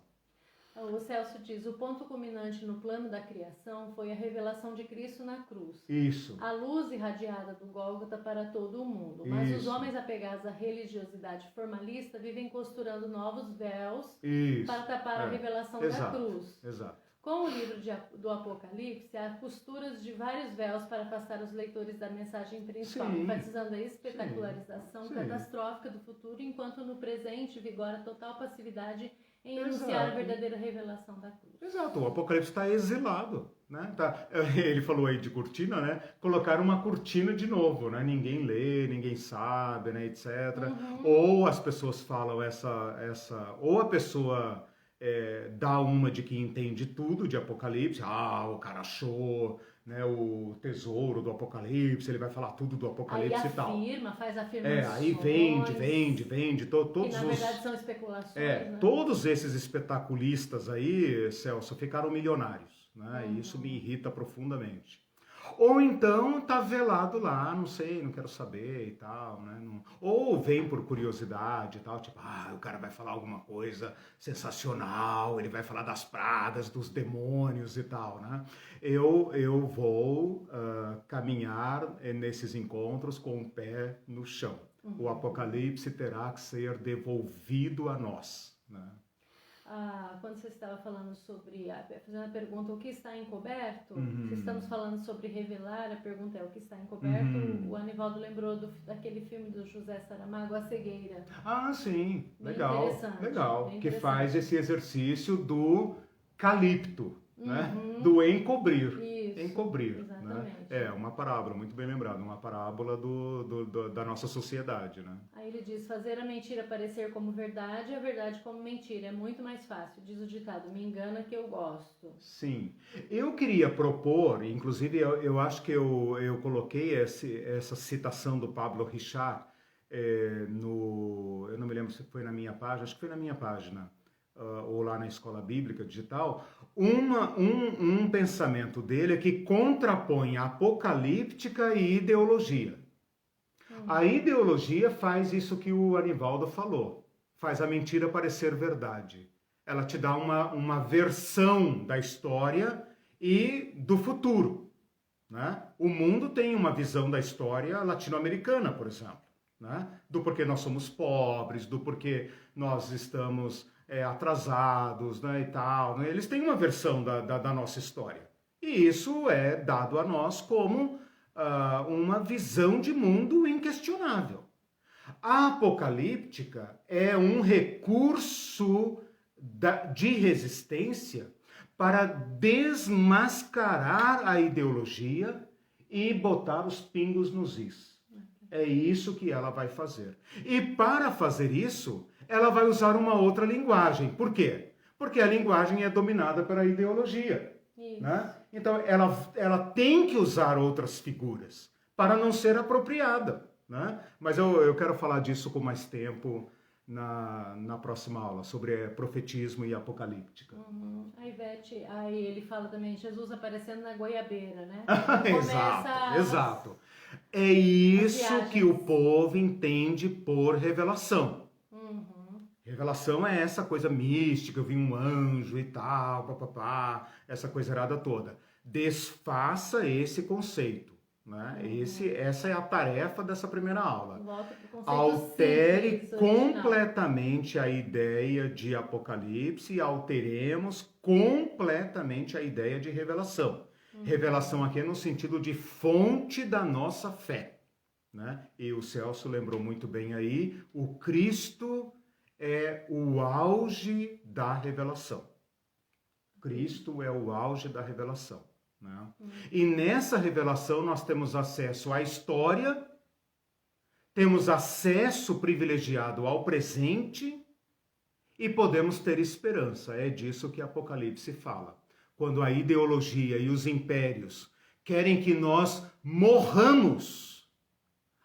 O Celso diz, o ponto culminante no plano da criação foi a revelação de Cristo na cruz. Isso. A luz irradiada do Gólgota para todo o mundo. Mas os homens apegados à religiosidade formalista vivem costurando novos véus para tapar a revelação da cruz. Exato. Com o livro do Apocalipse, há costuras de vários véus para afastar os leitores da mensagem principal, enfatizando a espetacularização catastrófica do futuro, enquanto no presente vigora total passividade em anunciar a verdadeira revelação da cruz. Exato, o Apocalipse está exilado, né? Ele falou aí de cortina, né? Colocaram uma cortina de novo, né? Ninguém lê, ninguém sabe, né? Etc. Ou as pessoas falam ou a pessoa dá uma de que entende tudo de Apocalipse, o cara achou, né, o tesouro do Apocalipse, ele vai falar tudo do Apocalipse aí e tal. Faz afirmações. Aí vende. Todos que na verdade são especulações. Né? Todos esses espetaculistas aí, Celso, ficaram milionários, né? E isso me irrita profundamente. Ou então tá velado lá, não sei, não quero saber e tal, né? Ou vem por curiosidade e tal, tipo, o cara vai falar alguma coisa sensacional, ele vai falar das pragas, dos demônios e tal, né? Eu vou caminhar nesses encontros com o pé no chão. O Apocalipse terá que ser devolvido a nós, né? Quando você estava falando sobre, fazendo a pergunta, o que está encoberto, se estamos falando sobre revelar, a pergunta é o que está encoberto, o Anivaldo lembrou daquele filme do José Saramago, A Cegueira. Sim, Bem legal, que faz esse exercício do calipto, né? Do encobrir. Isso, encobrir, exatamente. Né? Uma parábola, muito bem lembrado, uma parábola da nossa sociedade, né? Aí ele diz, fazer a mentira parecer como verdade e a verdade como mentira. É muito mais fácil, diz o ditado, me engana que eu gosto. Sim. Eu queria propor, inclusive eu acho que eu coloquei essa citação do Pablo Richard, eu não me lembro se foi na minha página, acho que foi na minha página, ou lá na Escola Bíblica Digital, um pensamento dele é que contrapõe a apocalíptica e ideologia. A ideologia faz isso que o Anivaldo falou, faz a mentira parecer verdade. Ela te dá uma versão da história e do futuro, né? O mundo tem uma visão da história latino-americana, por exemplo, né? Do porquê nós somos pobres, do porquê nós estamos atrasados, né, e tal. Né? Eles têm uma versão da nossa história. E isso é dado a nós como uma visão de mundo inquestionável. A apocalíptica é um recurso de resistência para desmascarar a ideologia e botar os pingos nos is. É isso que ela vai fazer. E para fazer isso, ela vai usar uma outra linguagem. Por quê? Porque a linguagem é dominada pela ideologia. Né? Então, ela tem que usar outras figuras para não ser apropriada. Né? Mas eu quero falar disso com mais tempo na próxima aula, sobre profetismo e apocalíptica. A Ivete, aí ele fala também, Jesus aparecendo na goiabeira, né? Exato. É isso que o povo entende por revelação. Revelação é essa coisa mística, eu vi um anjo e tal, papapá, essa coisa errada toda. Desfaça esse conceito. Né? Essa é a tarefa dessa primeira aula. Altere completamente a ideia de Apocalipse e alteremos completamente a ideia de revelação. Revelação aqui é no sentido de fonte da nossa fé. Né? E o Celso lembrou muito bem aí, o Cristo é o auge da revelação. Cristo é o auge da revelação. Né? E nessa revelação nós temos acesso à história, temos acesso privilegiado ao presente e podemos ter esperança. É disso que Apocalipse fala. Quando a ideologia e os impérios querem que nós morramos,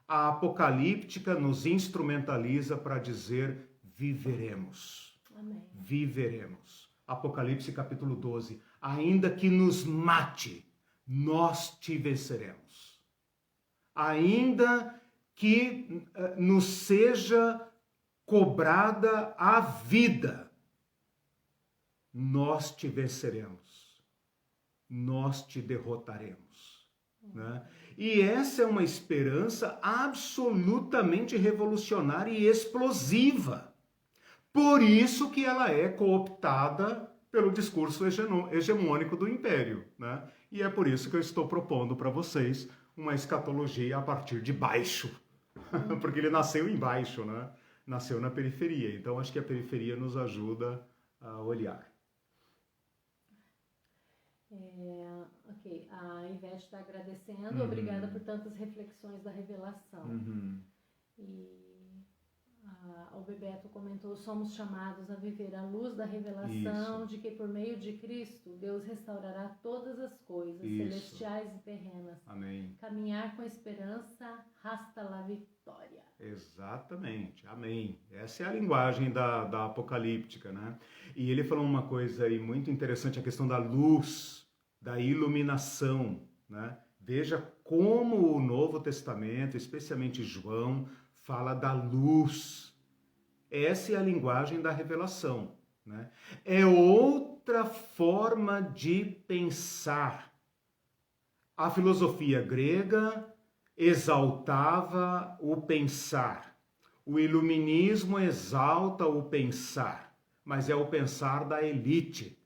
a apocalíptica nos instrumentaliza para dizer viveremos. Amém. Viveremos. Apocalipse capítulo 12. Ainda que nos mate, nós te venceremos. Ainda que nos seja cobrada a vida, nós te venceremos. Nós te derrotaremos. Né? E essa é uma esperança absolutamente revolucionária e explosiva. Por isso que ela é cooptada pelo discurso hegemônico do Império. Né? E é por isso que eu estou propondo para vocês uma escatologia a partir de baixo. Porque ele nasceu embaixo, né? Nasceu na periferia. Então acho que a periferia nos ajuda a olhar. Ok, a Ivete está agradecendo, obrigada por tantas reflexões da revelação. E o Bebeto comentou, somos chamados a viver a luz da revelação, de que por meio de Cristo, Deus restaurará todas as coisas, celestiais e terrenas. Amém. Caminhar com esperança, rasta la vitória. Exatamente, amém. Essa é a linguagem da apocalíptica, né? E ele falou uma coisa aí muito interessante, a questão da luz, da iluminação, né? Veja como o Novo Testamento, especialmente João, fala da luz. Essa é a linguagem da revelação, né? É outra forma de pensar. A filosofia grega exaltava o pensar. O iluminismo exalta o pensar, mas é o pensar da elite.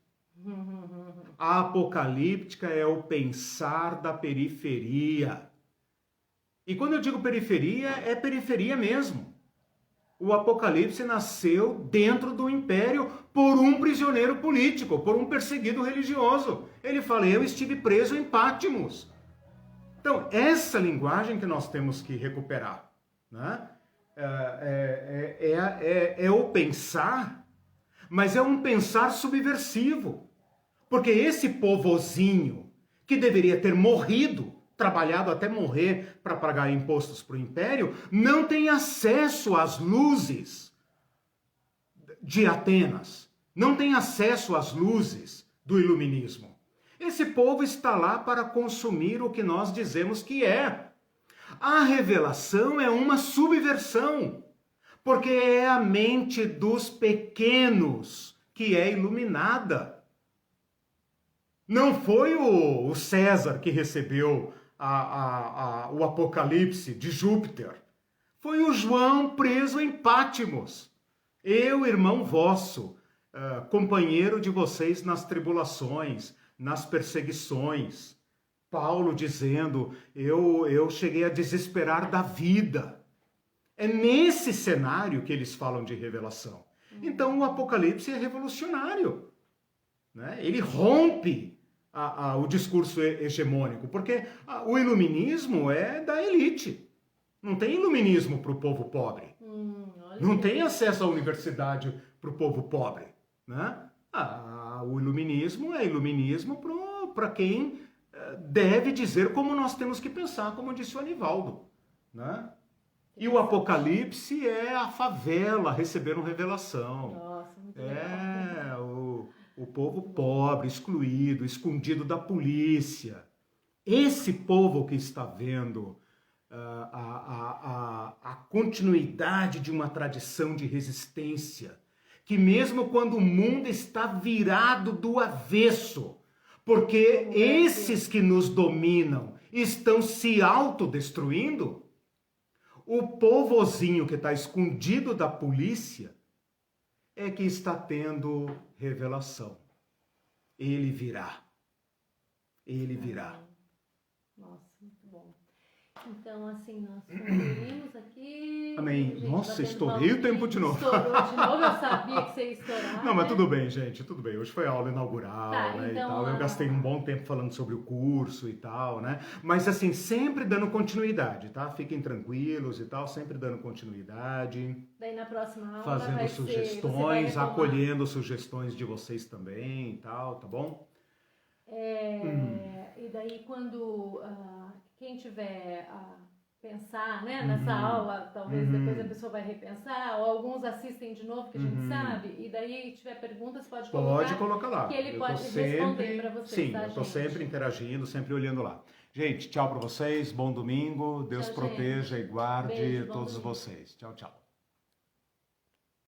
A apocalíptica é o pensar da periferia. E quando eu digo periferia, é periferia mesmo. O Apocalipse nasceu dentro do império por um prisioneiro político, por um perseguido religioso. Ele fala, eu estive preso em Patmos. Então, essa linguagem que nós temos que recuperar, né? É o pensar, mas é um pensar subversivo. Porque esse povozinho que deveria ter morrido, trabalhado até morrer para pagar impostos para o império, não tem acesso às luzes de Atenas, não tem acesso às luzes do iluminismo. Esse povo está lá para consumir o que nós dizemos que é. A revelação é uma subversão, porque é a mente dos pequenos que é iluminada. Não foi o César que recebeu o Apocalipse de Júpiter. Foi o João preso em Patmos. Eu, irmão vosso, companheiro de vocês nas tribulações, nas perseguições. Paulo dizendo, eu cheguei a desesperar da vida. É nesse cenário que eles falam de revelação. Então o Apocalipse é revolucionário. Né? Ele rompe o discurso hegemônico, porque o iluminismo é da elite. Não tem iluminismo para o povo pobre. Não tem acesso à universidade para o povo pobre. Né? O iluminismo é iluminismo para quem deve dizer como nós temos que pensar, como disse o Anivaldo. Né? E o Apocalipse é a favela recebendo revelação. Nossa, muito legal. O povo pobre, excluído, escondido da polícia. Esse povo que está vendo a continuidade de uma tradição de resistência que mesmo quando o mundo está virado do avesso, porque esses que nos dominam estão se autodestruindo, o povozinho que está escondido da polícia é que está tendo revelação. Ele virá. Ele virá. Nossa, muito bom. Então, assim, nós concluímos aqui. Amém. Nossa, estourei o tempo de novo. Estourou de novo, eu sabia que você ia estourar. Não, mas tudo bem, gente, tudo bem. Hoje foi a aula inaugural, né, então, e tal. Eu gastei um bom tempo falando sobre o curso e tal, né? Mas, assim, sempre dando continuidade, tá? Fiquem tranquilos e tal, sempre dando continuidade. Daí, na próxima aula, fazendo sugestões, acolhendo sugestões de vocês também e tal, tá bom? E daí, quando quem tiver a pensar, né, nessa aula, talvez depois a pessoa vai repensar, ou alguns assistem de novo, que a gente sabe, e daí tiver perguntas, pode colocar lá. Que ele pode responder para vocês, sim, eu estou sempre interagindo, sempre olhando lá. Gente, tchau para vocês, bom domingo, Deus proteja e guarde todos vocês. Tchau, tchau.